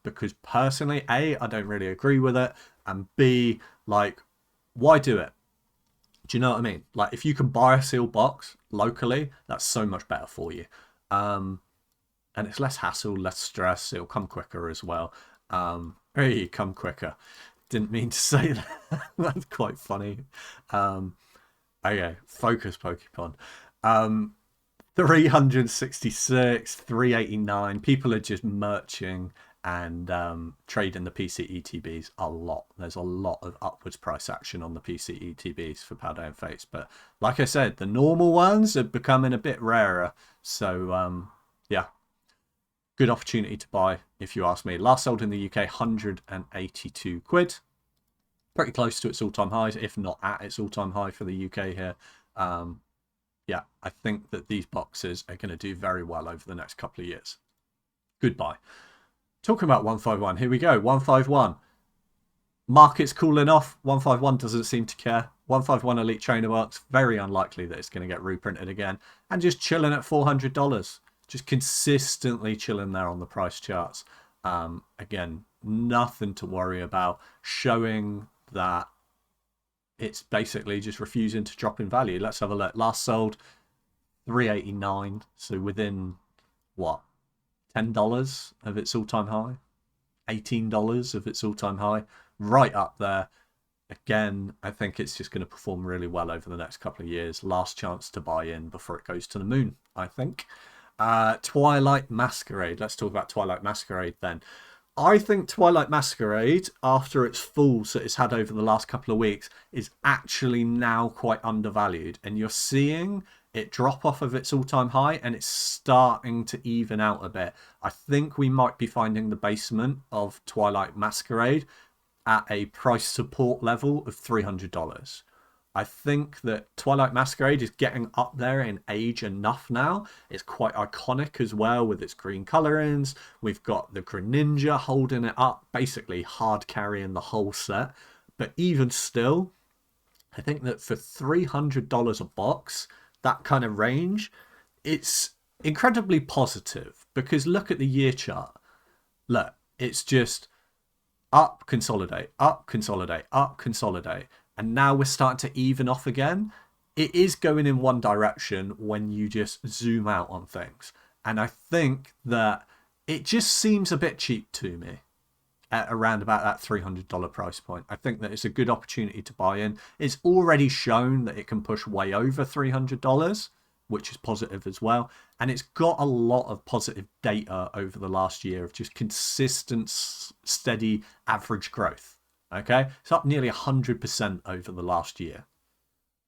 because personally, A, I don't really agree with it, and B, like, why do it? Do you know what I mean? Like, if you can buy a sealed box locally, that's so much better for you. Um, and it's less hassle, less stress. It'll come quicker as well. Hey, come quicker. Didn't mean to say that. That's quite funny. Um, okay, focus Pokemon. 366, 389. People are just merching and trading the PCETBs a lot. There's a lot of upwards price action on the PCETBs for Paldea and Fates. But like I said, the normal ones are becoming a bit rarer. So, yeah, good opportunity to buy, if you ask me. Last sold in the UK, 182 quid. Pretty close to its all-time highs, if not at its all-time high for the UK here. Yeah, I think that these boxes are going to do very well over the next couple of years. Goodbye. Talking about 151, here we go. 151. Market's cooling off. 151 doesn't seem to care. 151 Elite Trainer Works, very unlikely that it's going to get reprinted again. And just chilling at $400. Just consistently chilling there on the price charts. Again, nothing to worry about. Showing that it's basically just refusing to drop in value. Let's have a look. Last sold 389, so within what, $10 of its all-time high, $18 of its all-time high, right up there. Again, I think it's just going to perform really well over the next couple of years. Last chance to buy in before it goes to the moon, I think. Twilight Masquerade. Let's talk about Twilight Masquerade then. I think Twilight Masquerade, after its falls that it's had over the last couple of weeks, is actually now quite undervalued. And you're seeing it drop off of its all-time high, and it's starting to even out a bit. I think we might be finding the basement of Twilight Masquerade at a price support level of $300. I think that Twilight Masquerade is getting up there in age enough now. It's quite iconic as well with its green colorings. We've got the Greninja holding it up, basically hard carrying the whole set. But even still, I think that for $300 a box, that kind of range, it's incredibly positive, because look at the year chart. Look, it's just up, consolidate, up, consolidate, up, consolidate. And now we're starting to even off again. It is going in one direction when you just zoom out on things. And I think that it just seems a bit cheap to me at around about that $300 price point. I think that it's a good opportunity to buy in. It's already shown that it can push way over $300, which is positive as well. And it's got a lot of positive data over the last year of just consistent, steady average growth. Okay, it's up nearly 100% over the last year.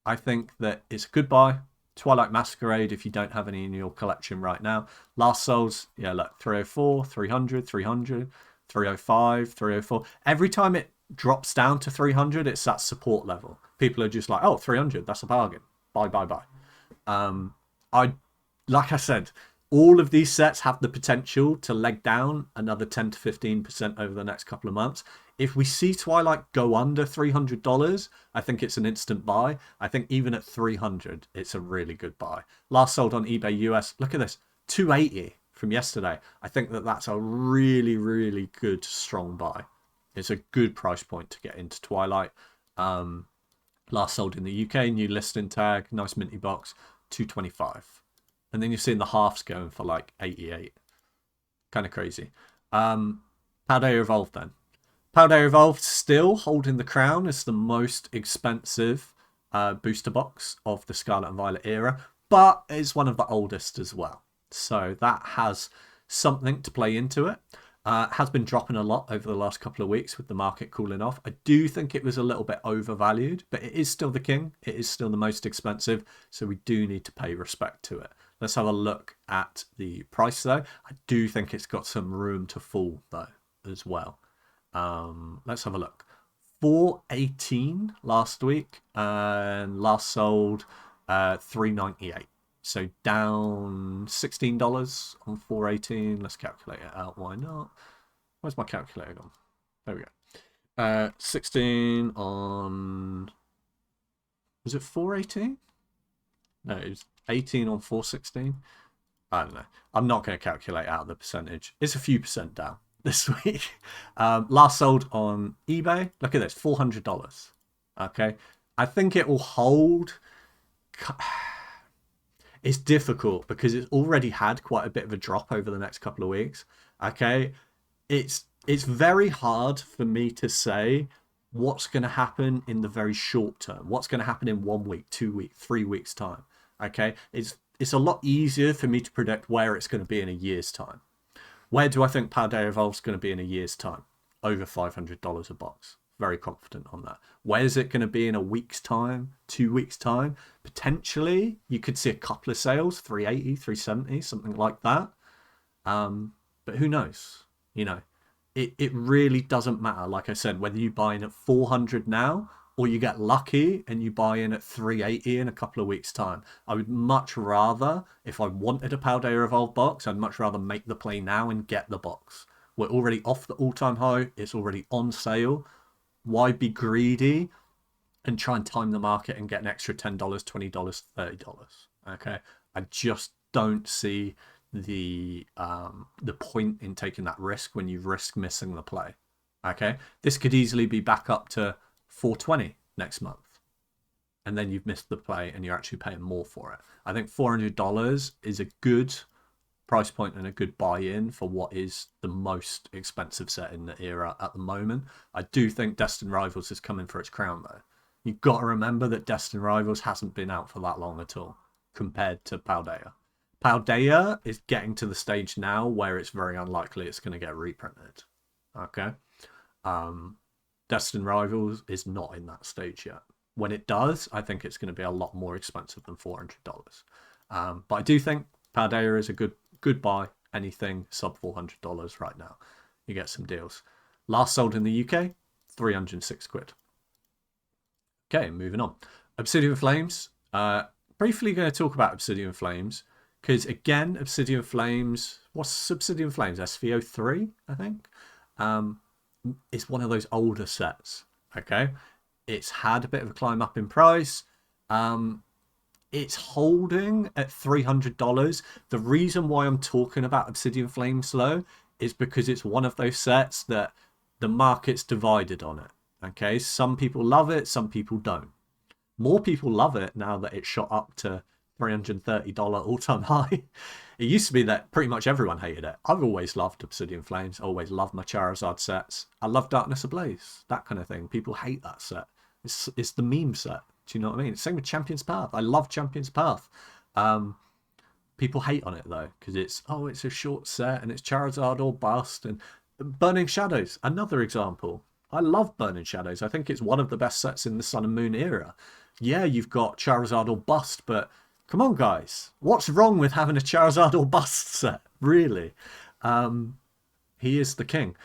I think that it's a good buy. Twilight Masquerade, if you don't have any in your collection right now. Last solds, yeah, look, 304, 300, 300, 305, 304. Every time it drops down to 300, it's that support level. People are just like, oh, 300, that's a bargain. Buy, buy, buy. Like I said, all of these sets have the potential to leg down another 10 to 15% over the next couple of months. If we see Twilight go under $300, I think it's an instant buy. I think even at 300, it's a really good buy. Last sold on eBay US, look at this, 280 from yesterday. I think that that's a really, really good, strong buy. It's a good price point to get into Twilight. Last sold in the UK, new listing tag, nice minty box, 225. And then you're seeing the halves going for like 88. Kind of crazy. Paldea Evolved then. Paldea Evolved still holding the crown as the most expensive booster box of the Scarlet and Violet era, but is one of the oldest as well. So that has something to play into it. Has been dropping a lot over the last couple of weeks with the market cooling off. I do think it was a little bit overvalued, but it is still the king. It is still the most expensive, so we do need to pay respect to it. Let's have a look at the price though. I do think it's got some room to fall though as well. Let's have a look. 418 last week and last sold 398. So down $16 on 418. Let's calculate it out. Why not? Where's my calculator gone? There we go. 16 on, was it 418? No, it was 18 on 416. I don't know. I'm not going to calculate out the percentage. It's a few percent down this week. Last sold on eBay. Look at this, $400. Okay. I think it will hold. It's difficult because it's already had quite a bit of a drop over the next couple of weeks. Okay. It's very hard for me to say what's going to happen in the very short term. What's going to happen in 1 week, 2 weeks, 3 weeks time. Okay. It's a lot easier for me to predict where it's going to be in a year's time. Where do I think Paldea Evolve's going to be in a year's time? Over $500 a box. Very confident on that. Where is it going to be in a week's time? 2 weeks' time? Potentially, you could see a couple of sales, 380, 370, something like that. But who knows? You know, it really doesn't matter. Like I said, whether you buy in at 400 now or you get lucky and you buy in at 380 in a couple of weeks' time. I would much rather, if I wanted a Paldea Evolve box, I'd much rather make the play now and get the box. We're already off the all-time high. It's already on sale. Why be greedy and try and time the market and get an extra $10, $20, $30? Okay, I just don't see the point in taking that risk when you risk missing the play. Okay, this could easily be back up to 420 next month, and then you've missed the play and you're actually paying more for it. I think $400 is a good price point and a good buy-in for what is the most expensive set in the era at the moment. I do think Destined Rivals is coming for its crown though. You've got to remember that Destined Rivals hasn't been out for that long at all compared to Paldea. Paldea is getting to the stage now where it's very unlikely it's going to get reprinted. Okay. Destined Rivals is not in that stage yet. When it does, I think it's going to be a lot more expensive than $400. But I do think Paldea is a good buy. Anything sub $400 right now, you get some deals. Last sold in the UK, 306 quid. Okay, moving on. Obsidian Flames. Briefly going to talk about Obsidian Flames because again, Obsidian Flames. What's Obsidian Flames? SV03, I think. It's one of those older sets. Okay, it's had a bit of a climb up in price. It's holding at $300. The reason why I'm talking about Obsidian Flames though is because it's one of those sets that the market's divided on it. Okay, some people love it, some people don't. More people love it now that it's shot up to $330 all-time high. It used to be that pretty much everyone hated it. I've always loved Obsidian Flames. I always loved my Charizard sets. I love Darkness Ablaze, that kind of thing. People hate that set. It's the meme set. Do you know what I mean? Same with Champion's Path. I love Champion's Path. People hate on it though because it's a short set and it's Charizard or bust. And Burning Shadows, another example. I love Burning Shadows. I think it's one of the best sets in the Sun and Moon era. Yeah, you've got Charizard or bust, but come on, guys. What's wrong with having a Charizard or bust set? Really? He is the king.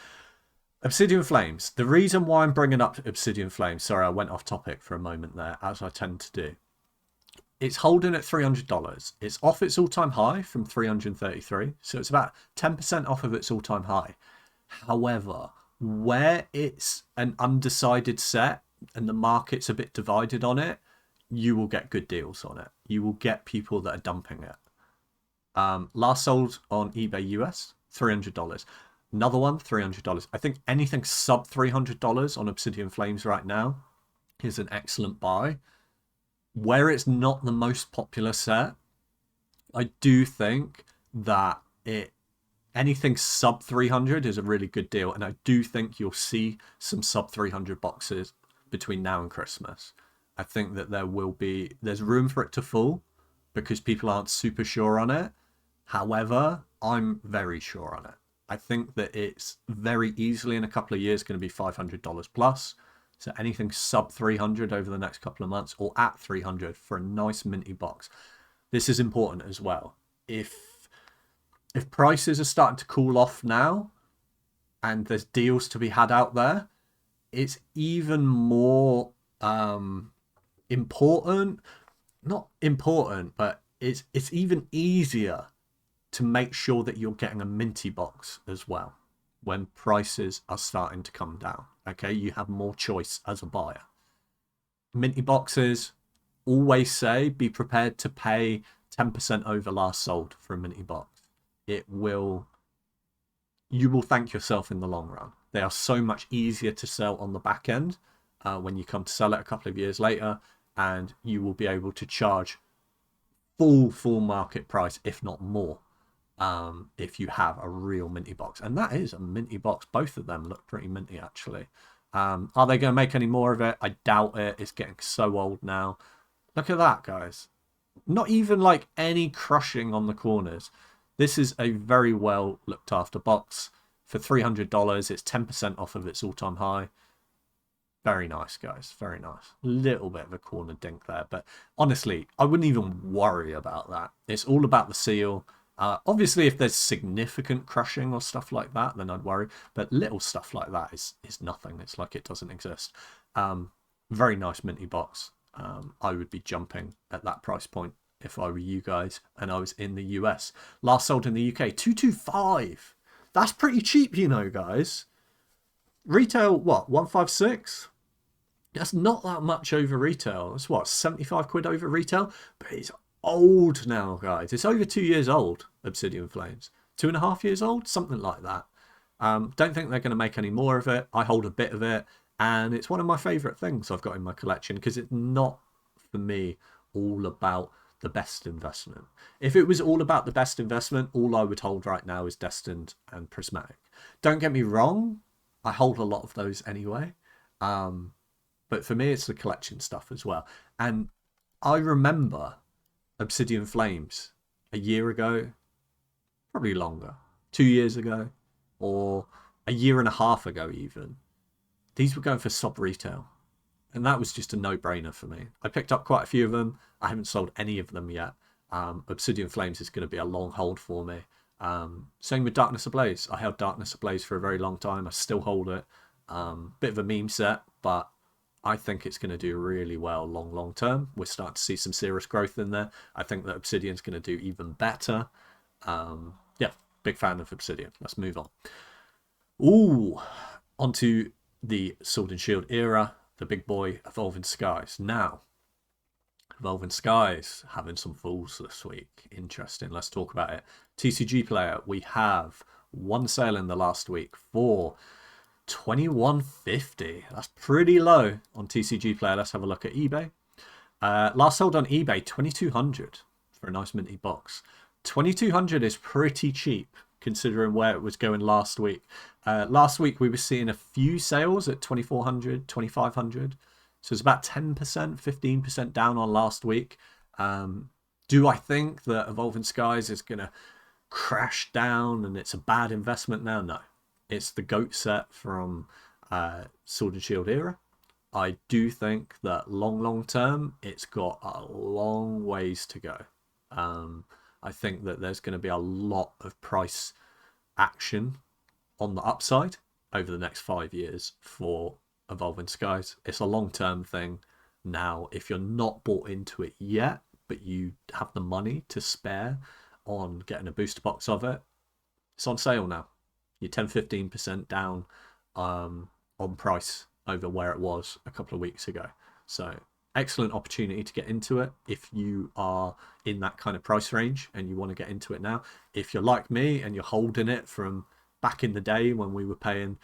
Obsidian Flames. The reason why I'm bringing up Obsidian Flames, sorry, I went off topic for a moment there, as I tend to do. It's holding at $300. It's off its all-time high from 333, so it's about 10% off of its all-time high. However, where it's an undecided set and the market's a bit divided on it, you will get good deals on it. You will get people that are dumping it. Last sold on eBay US, $300. Another one, $300. I think anything sub $300 on Obsidian Flames right now is an excellent buy. Where it's not the most popular set, I do think that anything sub 300 is a really good deal, and I do think you'll see some sub 300 boxes between now and Christmas. I think that there's room for it to fall because people aren't super sure on it. However, I'm very sure on it. I think that it's very easily in a couple of years going to be $500 plus. So anything sub 300 over the next couple of months or at 300 for a nice minty box. This is important as well. if prices are starting to cool off now and there's deals to be had out there, it's even more important. Not important, but it's even easier to make sure that you're getting a minty box as well when prices are starting to come down. Okay, you have more choice as a buyer. Minty boxes, always say be prepared to pay 10% over last sold for a minty box. You will thank yourself in the long run. They are so much easier to sell on the back end when you come to sell it a couple of years later, and you will be able to charge full market price, if not more, if you have a real minty box. And that is a minty box. Both of them look pretty minty, actually. Are they going to make any more of it? I doubt it. It's getting so old now. Look at that, guys. Not even like any crushing on the corners. This is a very well looked after box. For $300, it's 10% off of its all-time high. Very nice, guys. Very nice. Little bit of a corner dink there, but honestly, I wouldn't even worry about that. It's all about the seal. Obviously, if there's significant crushing or stuff like that, then I'd worry. But little stuff like that is nothing. It's like it doesn't exist. Very nice minty box. I would be jumping at that price point if I were you guys and I was in the US. Last sold in the UK, 225. That's pretty cheap, you know, guys. Retail, what, 156? That's not that much over retail. That's what, 75 quid over retail? But it's old now, guys. It's over 2 years old, Obsidian Flames. 2.5 years old? Something like that. Don't think they're going to make any more of it. I hold a bit of it, and it's one of my favourite things I've got in my collection because it's not, for me, all about the best investment. If it was all about the best investment, all I would hold right now is Destined and Prismatic. Don't get me wrong, I hold a lot of those anyway. But for me, it's the collection stuff as well. And I remember Obsidian Flames a year ago, probably longer, 2 years ago, or a year and a half ago even. These were going for sub retail. And that was just a no-brainer for me. I picked up quite a few of them. I haven't sold any of them yet. Obsidian Flames is going to be a long hold for me. Same with Darkness Ablaze. I held Darkness Ablaze for a very long time. I still hold it. Bit of a meme set, but I think it's going to do really well long term. We're starting to see some serious growth in there. I think that Obsidian's going to do even better. Yeah, big fan of Obsidian. Let's move on. Ooh, onto the Sword and Shield era, the big boy Evolving Skies. Now, Evolving Skies having some falls this week. Interesting. Let's talk about it. TCG Player, we have one sale in the last week for $21.50. That's pretty low on TCG Player. Let's have a look at eBay. Last sold on eBay, $2,200 for a nice minty box. $2,200 is pretty cheap considering where it was going last week. Last week we were seeing a few sales at $2,400, $2,500. So it's about 10%, 15% down on last week. Do I think that Evolving Skies is going to crash down and it's a bad investment now? No. It's the GOAT set from Sword and Shield era. I do think that long term, it's got a long ways to go. I think that there's going to be a lot of price action on the upside over the next 5 years for Evolving Skies. It's a long-term thing now. If you're not bought into it yet, but you have the money to spare on getting a booster box of it, it's on sale now. You're 10-15% down on price over where it was a couple of weeks ago. So excellent opportunity to get into it if you are in that kind of price range and you want to get into it now. If you're like me and you're holding it from back in the day when we were paying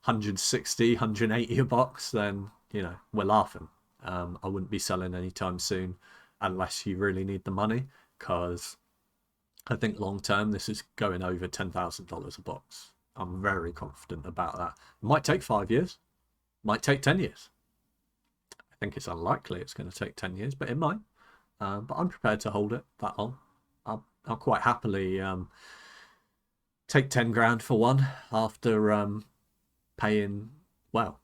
160, 180 a box, then, you know, we're laughing. I wouldn't be selling anytime soon unless you really need the money, because I think long term this is going over $10,000 a box. I'm very confident about that. It might take 5 years, might take 10 years. I think it's unlikely it's going to take 10 years, but it might. But I'm prepared to hold it that long. I'll quite happily take 10 grand for one after paying, well,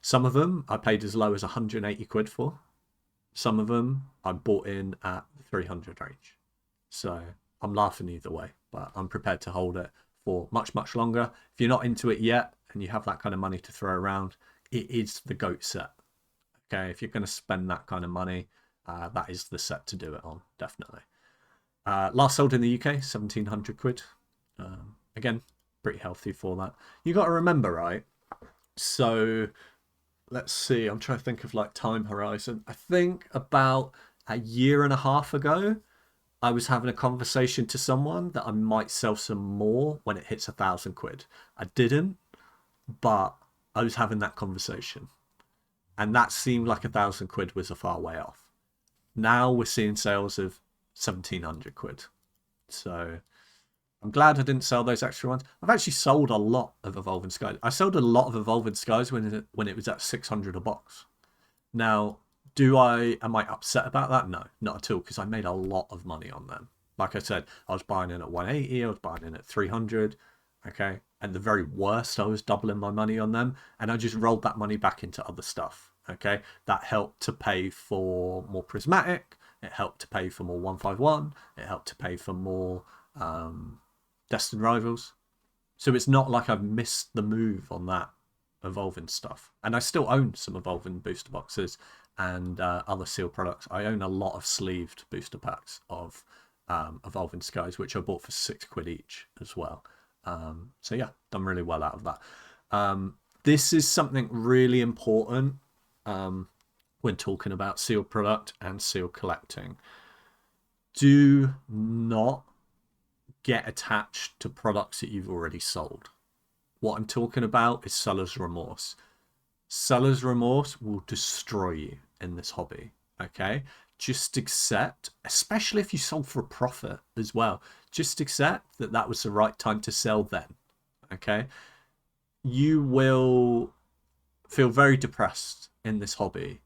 some of them I paid as low as 180 quid for. Some of them I bought in at the 300 range. So I'm laughing either way, but I'm prepared to hold it for much, much longer. If you're not into it yet and you have that kind of money to throw around, it is the GOAT set. Okay, if you're going to spend that kind of money, that is the set to do it on, definitely. Last sold in the UK, 1,700 quid. Again, pretty healthy for that. You got to remember, right? So let's see. I'm trying to think of like time horizon. I think about a year and a half ago, I was having a conversation to someone that I might sell some more when it hits 1,000 quid. I didn't, but I was having that conversation. And that seemed like 1,000 quid was a far way off. Now we're seeing sales of 1,700 quid. So I'm glad I didn't sell those extra ones. I've actually sold a lot of Evolving Skies. I sold a lot of Evolving Skies when it was at 600 a box. Now, am I upset about that? No, not at all, because I made a lot of money on them. Like I said, I was buying in at 180, I was buying in at 300, okay? And the very worst, I was doubling my money on them, and I just rolled that money back into other stuff, okay? That helped to pay for more Prismatic, it helped to pay for more 151, it helped to pay for more Destined Rivals. So it's not like I've missed the move on that Evolving stuff. And I still own some Evolving booster boxes and other sealed products. I own a lot of sleeved booster packs of Evolving Skies, which I bought for £6 each as well. So yeah, done really well out of that. This is something really important when talking about sealed product and sealed collecting. Do not get attached to products that you've already sold. What I'm talking about is seller's remorse. Seller's remorse will destroy you in this hobby, okay? Just accept, especially if you sold for a profit as well, just accept that that was the right time to sell then, okay? You will feel very depressed in this hobby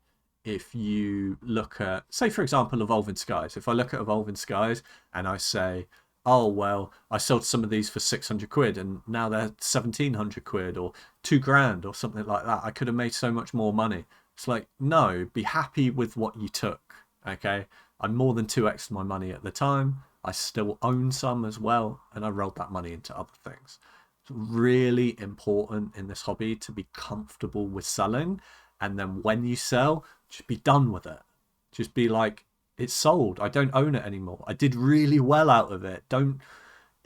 if you look at, say for example, Evolving Skies. If I look at Evolving Skies and I say, oh, well, I sold some of these for 600 quid and now they're 1,700 quid or 2 grand or something like that. I could have made so much more money. It's like, no, be happy with what you took, okay? I more than 2x'd my money at the time. I still own some as well, and I rolled that money into other things. It's really important in this hobby to be comfortable with selling, and then when you sell, just be done with it. Just be like, it's sold. I don't own it anymore. I did really well out of it.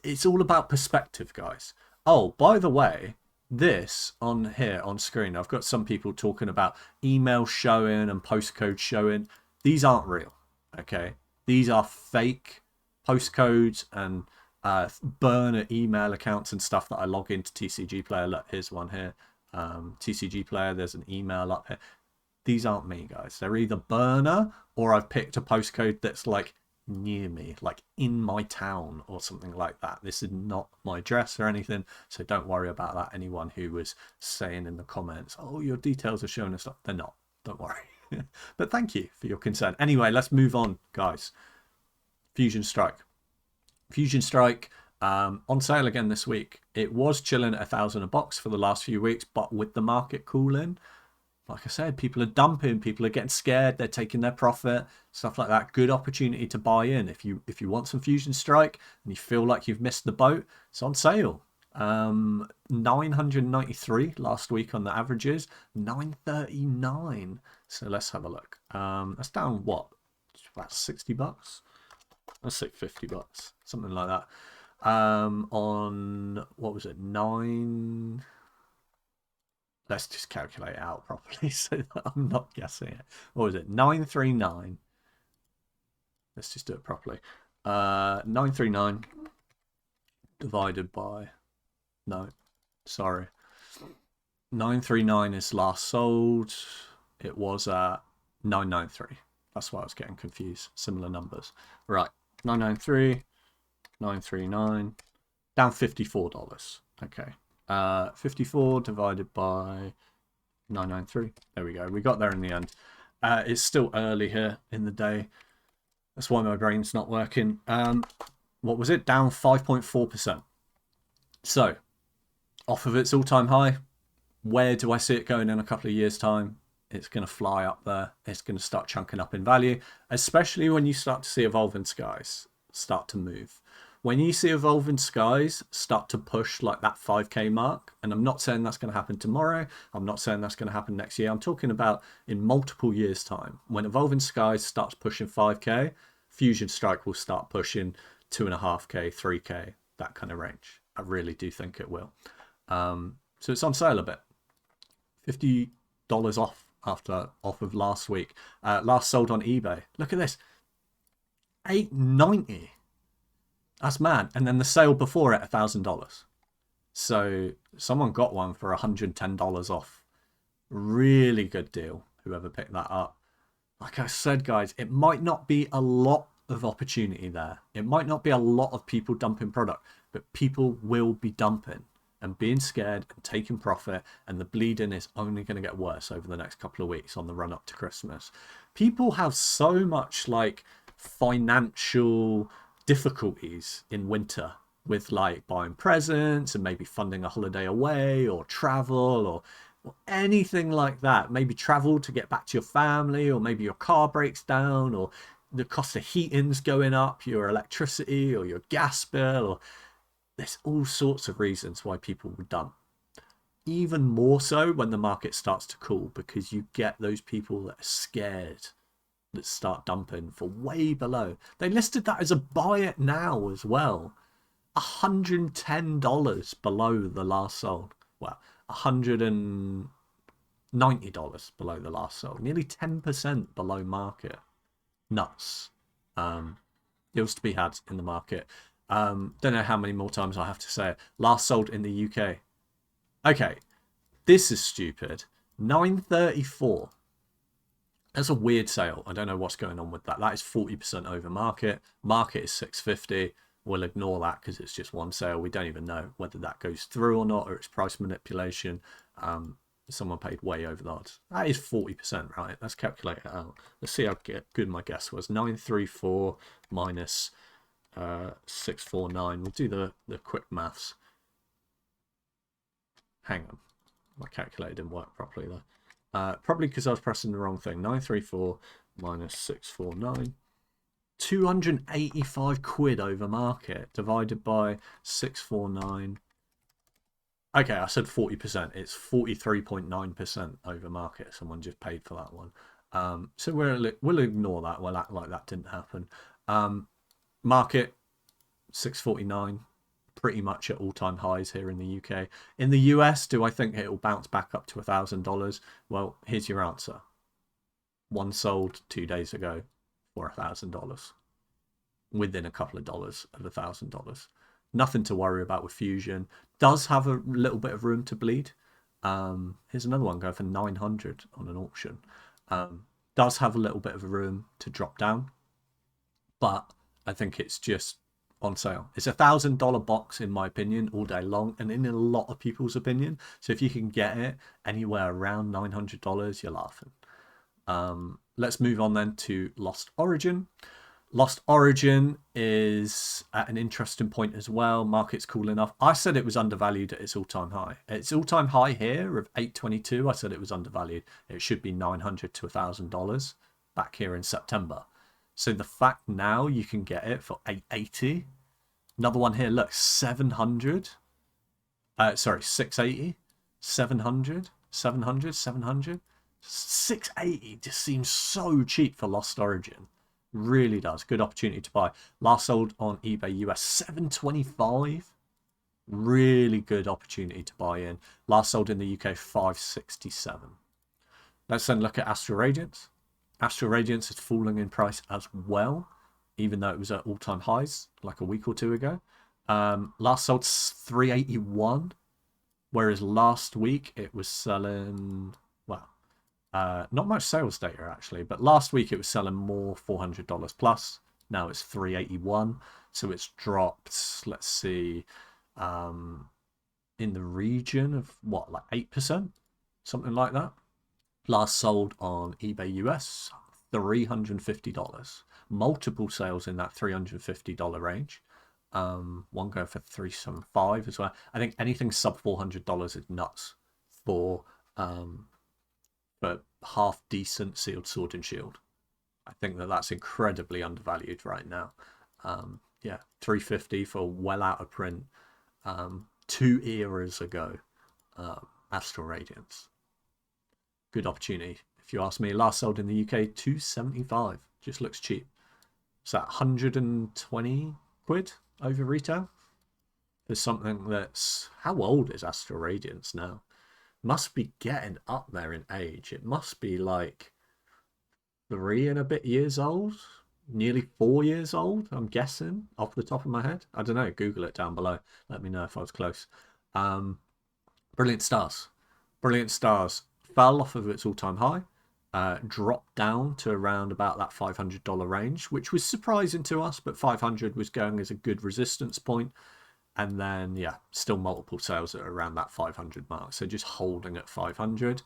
It's all about perspective, guys. Oh, by the way, this on here on screen, I've got some people talking about email showing and postcode showing. These aren't real, okay? These are fake postcodes and burner email accounts and stuff that I log into TCG Player. Look, here's one here. TCG Player, there's an email up here. These aren't me, guys. They're either burner or I've picked a postcode that's like near me, like in my town or something like that. This is not my address or anything, so don't worry about that. Anyone who was saying in the comments, oh, your details are showing us stuff, they're not. Don't worry. But thank you for your concern. Anyway, let's move on, guys. Fusion Strike. Fusion Strike on sale again this week. It was chilling at 1,000 a box for the last few weeks, but with the market cooling, like I said, people are dumping, people are getting scared, they're taking their profit, stuff like that. Good opportunity to buy in. If you want some Fusion Strike and you feel like you've missed the boat, it's on sale. 993 last week on the averages, 939. So let's have a look. That's down what? About 60 bucks? Let's say 50 bucks, something like that. On what was it? 9. Let's just calculate it out properly so that I'm not guessing it. What was it? 939. Let's just do it properly. 939 divided by... No, sorry. 939 is last sold. It was at 993. That's why I was getting confused. Similar numbers. Right. 993, 939, down $54. Okay. 54 divided by 993. There we go. We got there in the end. It's still early here in the day. That's why my brain's not working. What was it? Down 5.4%. So, off of its all-time high, where do I see it going in a couple of years' time? It's going to fly up there. It's going to start chunking up in value, especially when you start to see Evolving Skies start to move. When you see Evolving Skies start to push like that 5k mark, and I'm not saying that's going to happen tomorrow, I'm not saying that's going to happen next year, I'm talking about in multiple years' time. When Evolving Skies starts pushing 5k, Fusion Strike will start pushing 2.5k, 3k, that kind of range. I really do think it will. So it's on sale a bit. $50 off off of last week. Last sold on eBay. Look at this. $8.90. That's mad. And then the sale before it, $1,000. So someone got one for $110 off. Really good deal, whoever picked that up. Like I said, guys, it might not be a lot of opportunity there. It might not be a lot of people dumping product, but people will be dumping and being scared and taking profit, and the bleeding is only going to get worse over the next couple of weeks on the run up to Christmas. People have so much like financial difficulties in winter with like buying presents and maybe funding a holiday away or travel or anything like that. Maybe travel to get back to your family, or maybe your car breaks down, or the cost of heating's going up, your electricity or your gas bill, or there's all sorts of reasons why people would dump. Even more so when the market starts to cool, because you get those people that are scared that start dumping for way below. They listed that as a buy it now as well. $110 below the last sold. Well, $190 below the last sold. Nearly 10% below market. Nuts. Deals to be had in the market. Don't know how many more times I have to say it. Last sold in the UK. Okay, this is stupid. 934. That's a weird sale. I don't know what's going on with that. That is 40% over market. Market is 650. We'll ignore that because it's just one sale. We don't even know whether that goes through or not, or it's price manipulation. Someone paid way over the odds. That is 40%, right? Let's calculate it out. Let's see how good my guess was. 934 minus 649. We'll do the quick maths. Hang on. My calculator didn't work properly though. Probably because I was pressing the wrong thing. 934 minus 649. 285 quid over market divided by 649. Okay, I said 40%. It's 43.9% over market. Someone just paid for that one. So we'll ignore that. We'll act like that didn't happen. Market 649. Pretty much at all-time highs here in the UK. In the US, do I think it will bounce back up to $1,000? Well, here's your answer. One sold 2 days ago for $1,000. Within a couple of dollars of $1,000. Nothing to worry about with Fusion. Does have a little bit of room to bleed. Here's another one going for 900 on an auction. Does have a little bit of room to drop down. But I think it's just on sale. It's $1,000 box in my opinion all day long, and in a lot of people's opinion. So if you can get it anywhere around $900, you're laughing. Let's move on then to Lost Origin. Lost Origin is at an interesting point as well. Market's cool enough. I said it was undervalued at its all-time high. Its all-time high here of 822. I said it was undervalued. It should be $900 to $1,000 back here in September. So the fact now you can get it for 880. Another one here, look, 700. Sorry, 680. 700. 700. 700. 680 just seems so cheap for Lost Origin. Really does. Good opportunity to buy. Last sold on eBay US, 725. Really good opportunity to buy in. Last sold in the UK, 567. Let's then look at Astral Radiance. Astral Radiance is falling in price as well, even though it was at all-time highs like a week or two ago. Last sold 381, whereas last week it was selling, well, not much sales data actually, but last week it was selling more, $400 plus. Now it's 381, so it's dropped, let's see, in the region of what, like 8%, something like that. Last sold on eBay US, $350. Multiple sales in that $350 range. One go for 375 as well. I think anything sub $400 is nuts for half decent sealed sword and shield. I think that that's incredibly undervalued right now. Yeah, 350 for well out of print 2 eras ago. Astral Radiance. Good opportunity. If you ask me, last sold in the UK, 275. Just looks cheap. Is that 120 quid over retail? For something that's... How old is Astral Radiance now? Must be getting up there in age. It must be like 3 and a bit years old. Nearly 4 years old, I'm guessing, off the top of my head. I don't know. Google it down below. Let me know if I was close. Brilliant Stars. Brilliant Stars fell off of its all-time high, dropped down to around about that $500 range, which was surprising to us, but 500 was going as a good resistance point. And then, yeah, still multiple sales at around that 500 mark. So just holding at 500.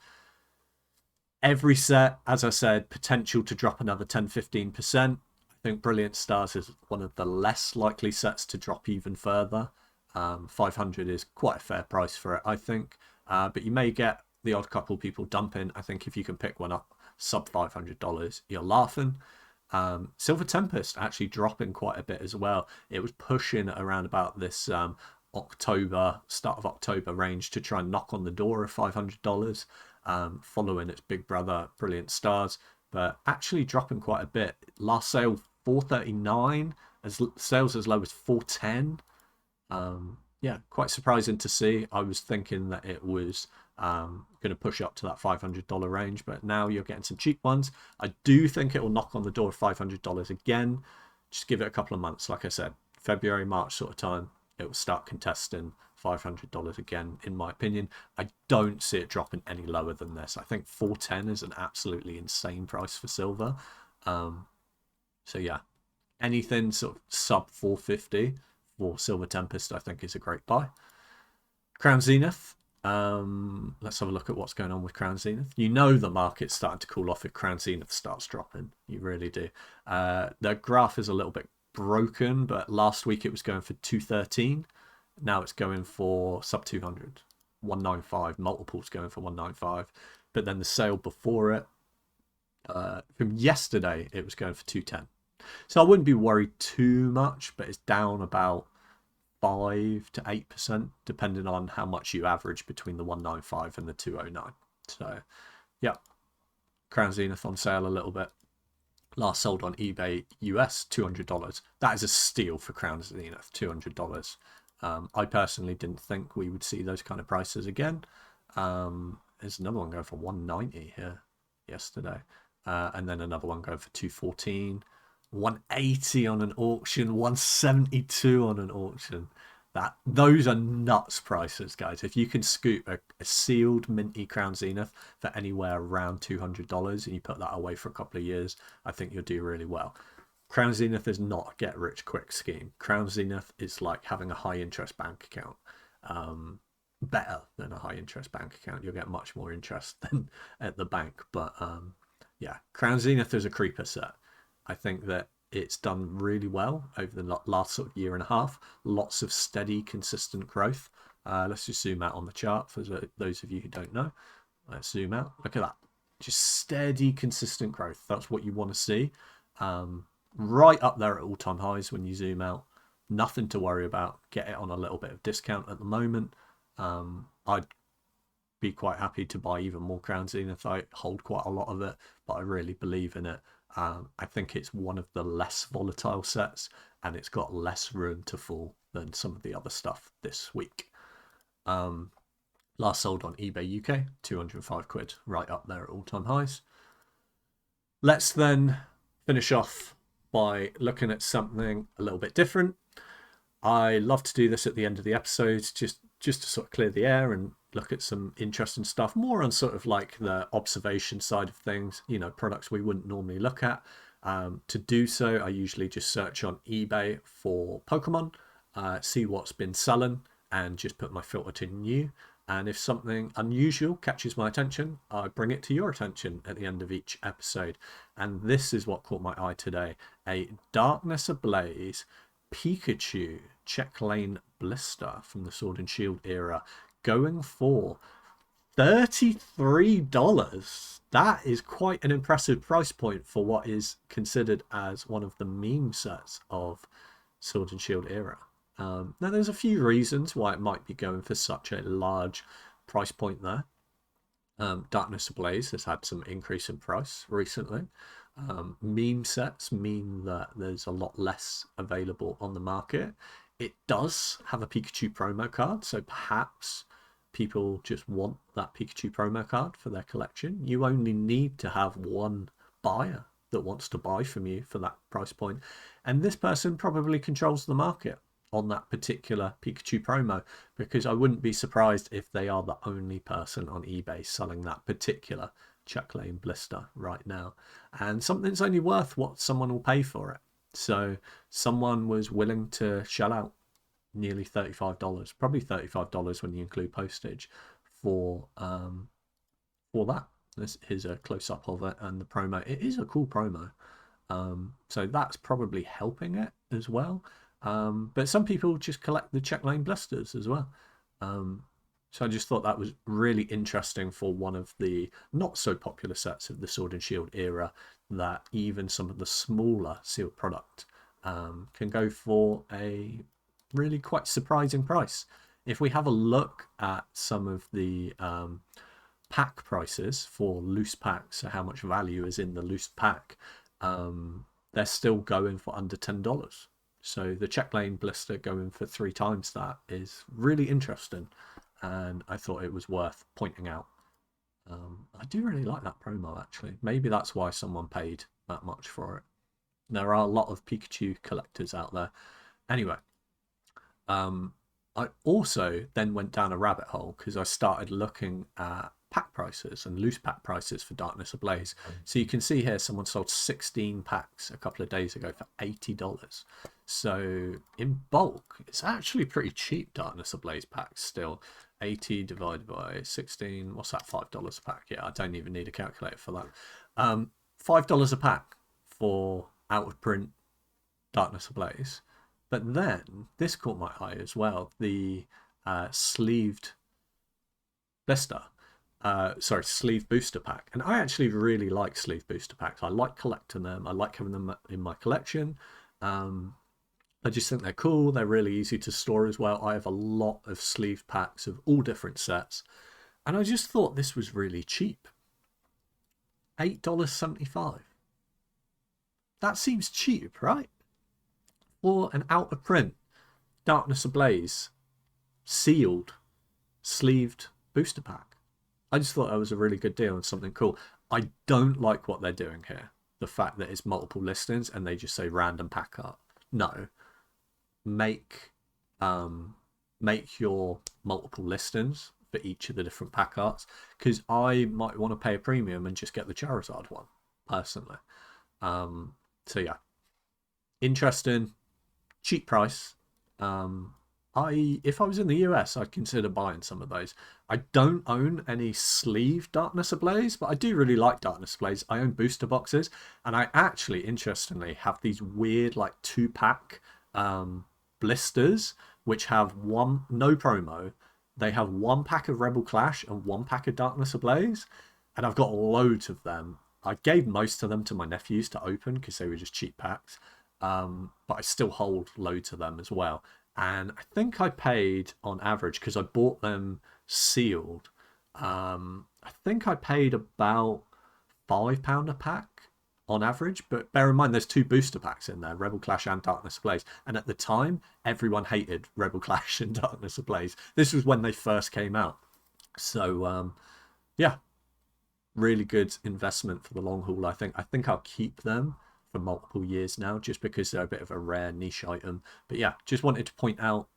Every set, as I said, potential to drop another 10-15%. I think Brilliant Stars is one of the less likely sets to drop even further. 500 is quite a fair price for it, I think. But you may get the odd couple people dumping. I think if you can pick one up sub $500, you're laughing. Silver Tempest actually dropping quite a bit as well. It was pushing around about this start of October range to try and knock on the door of $500, following its big brother Brilliant Stars, but actually dropping quite a bit. Last sale 439, as sales as low as 410. Yeah, quite surprising to see. I was thinking that it was going to push up to that $500 range, but now you're getting some cheap ones. I do think it will knock on the door of $500 again. Just give it a couple of months. Like I said, February, March sort of time, it will start contesting $500 again, in my opinion. I don't see it dropping any lower than this. I think 410 is an absolutely insane price for silver. So yeah, anything sort of sub 450 for Silver Tempest, I think, is a great buy. Crown Zenith. Let's have a look at what's going on with Crown Zenith. You know the market's starting to cool off if Crown Zenith starts dropping. You really do. The graph is a little bit broken, but last week it was going for 213. Now it's going for sub 200. 195. Multiples going for 195. But then the sale before it, from yesterday, it was going for 210. So I wouldn't be worried too much, but it's down about 5 to 8%, depending on how much you average between the 195 and the 209. So, yeah, Crown Zenith on sale a little bit. Last sold on eBay US, $200. That is a steal for Crown Zenith, $200. I personally didn't think we would see those kind of prices again. There's another one going for 190 here yesterday, and then another one going for 214. 180 on an auction, 172 on an auction. Those are nuts prices, guys. If you can scoop a sealed minty Crown Zenith for anywhere around $200 and you put that away for a couple of years, I think you'll do really well. Crown Zenith is not a get rich quick scheme. Crown Zenith is like having a high interest bank account. Better than a high interest bank account. You'll get much more interest than at the bank. But yeah, Crown Zenith is a creeper set. I think that it's done really well over the last sort of year and a half. Lots of steady, consistent growth. Let's just zoom out on the chart for those of you who don't know. Let's zoom out. Look at that. Just steady, consistent growth. That's what you want to see. Right up there at all-time highs when you zoom out. Nothing to worry about. Get it on a little bit of discount at the moment. I'd be quite happy to buy even more Crown Zenith. I hold quite a lot of it, but I really believe in it. I think it's one of the less volatile sets, and it's got less room to fall than some of the other stuff this week. Last sold on eBay UK, 205 quid, right up there at all-time highs. Let's then finish off by looking at something a little bit different. I love to do this at the end of the episode, just to sort of clear the air and look at some interesting stuff, more on sort of like the observation side of things, you know, products we wouldn't normally look at. To do so, I usually just search on eBay for Pokemon, see what's been selling, and just put my filter to new. And if something unusual catches my attention, I bring it to your attention at the end of each episode. And this is what caught my eye today. A Darkness Ablaze Pikachu Check Lane Blister from the Sword and Shield era, going for $33. That is quite an impressive price point for what is considered as one of the meme sets of Sword and Shield era. Now, there's a few reasons why it might be going for such a large price point there. Darkness Ablaze has had some increase in price recently. Meme sets mean that there's a lot less available on the market. It does have a Pikachu promo card, so perhaps people just want that Pikachu promo card for their collection. You only need to have one buyer that wants to buy from you for that price point, and this person probably controls the market on that particular Pikachu promo, because I wouldn't be surprised if they are the only person on eBay selling that particular Chuck Lane blister right now, and something's only worth what someone will pay for it. So someone was willing to shell out nearly $35, probably $35 when you include postage, for that. Here's a close-up of it and the promo. It is a cool promo. So that's probably helping it as well. But some people just collect the Check Lane blisters as well. So I just thought that was really interesting for one of the not so popular sets of the Sword and Shield era, that even some of the smaller sealed product can go for a really quite surprising price. If we have a look at some of the pack prices for loose packs, so how much value is in the loose pack, they're still going for under $10. So the Check Lane blister going for 3 times that is really interesting, and I thought it was worth pointing out. I do really like that promo, actually. Maybe that's why someone paid that much for it. There are a lot of Pikachu collectors out there. Anyway, I also then went down a rabbit hole because I started looking at pack prices and loose pack prices for Darkness Ablaze. So you can see here someone sold 16 packs a couple of days ago for $80. So in bulk, it's actually pretty cheap. Darkness Ablaze packs still. 80 divided by 16, what's that, $5 a pack? Yeah, I don't even need a calculator for that. $5 a pack for out of print Darkness Ablaze. But then this caught my eye as well, the sleeved blister. Sleeve booster pack. And I actually really like sleeve booster packs. I like collecting them. I like having them in my collection. I just think they're cool. They're really easy to store as well. I have a lot of sleeve packs of all different sets. And I just thought this was really cheap. $8.75. That seems cheap, right? For an out of print Darkness Ablaze sealed sleeved booster pack. I just thought that was a really good deal and something cool. I don't like what they're doing here. The fact that it's multiple listings and they just say random pack art. No. Make your multiple listings for each of the different pack arts, because I might want to pay a premium and just get the Charizard one, personally. So yeah. Interesting. Cheap price. If I was in the US, I'd consider buying some of those. I don't own any sleeve Darkness Ablaze, but I do really like Darkness Ablaze. I own booster boxes, and I actually, interestingly, have these weird like 2-pack blisters, which have no promo. They have 1 pack of Rebel Clash and 1 pack of Darkness Ablaze, and I've got loads of them. I gave most of them to my nephews to open because they were just cheap packs. But I still hold loads of them as well. And I think I paid on average, because I bought them sealed, I think I paid about £5 a pack on average. But bear in mind, there's 2 booster packs in there, Rebel Clash and Darkness Ablaze. And at the time, everyone hated Rebel Clash and Darkness Ablaze. This was when they first came out. So, yeah, really good investment for the long haul, I think. I think I'll keep them for multiple years now, just because they're a bit of a rare niche item. But yeah, just wanted to point out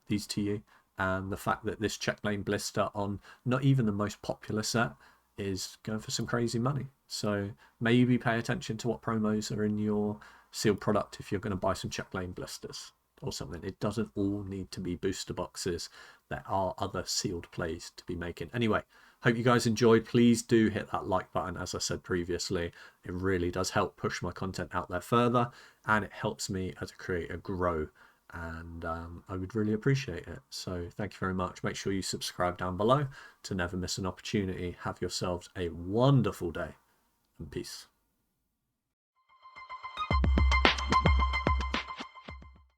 these to you, and the fact that this Check Lane blister on not even the most popular set is going for some crazy money. So maybe pay attention to what promos are in your sealed product if you're going to buy some Check Lane blisters or something. It doesn't all need to be booster boxes. There are other sealed plays to be making. Anyway, hope you guys enjoyed. Please do hit that like button. As I said previously, it really does help push my content out there further, and it helps me as a creator grow, and I would really appreciate it. So thank you very much. Make sure you subscribe down below to never miss an opportunity. Have yourselves a wonderful day, and peace.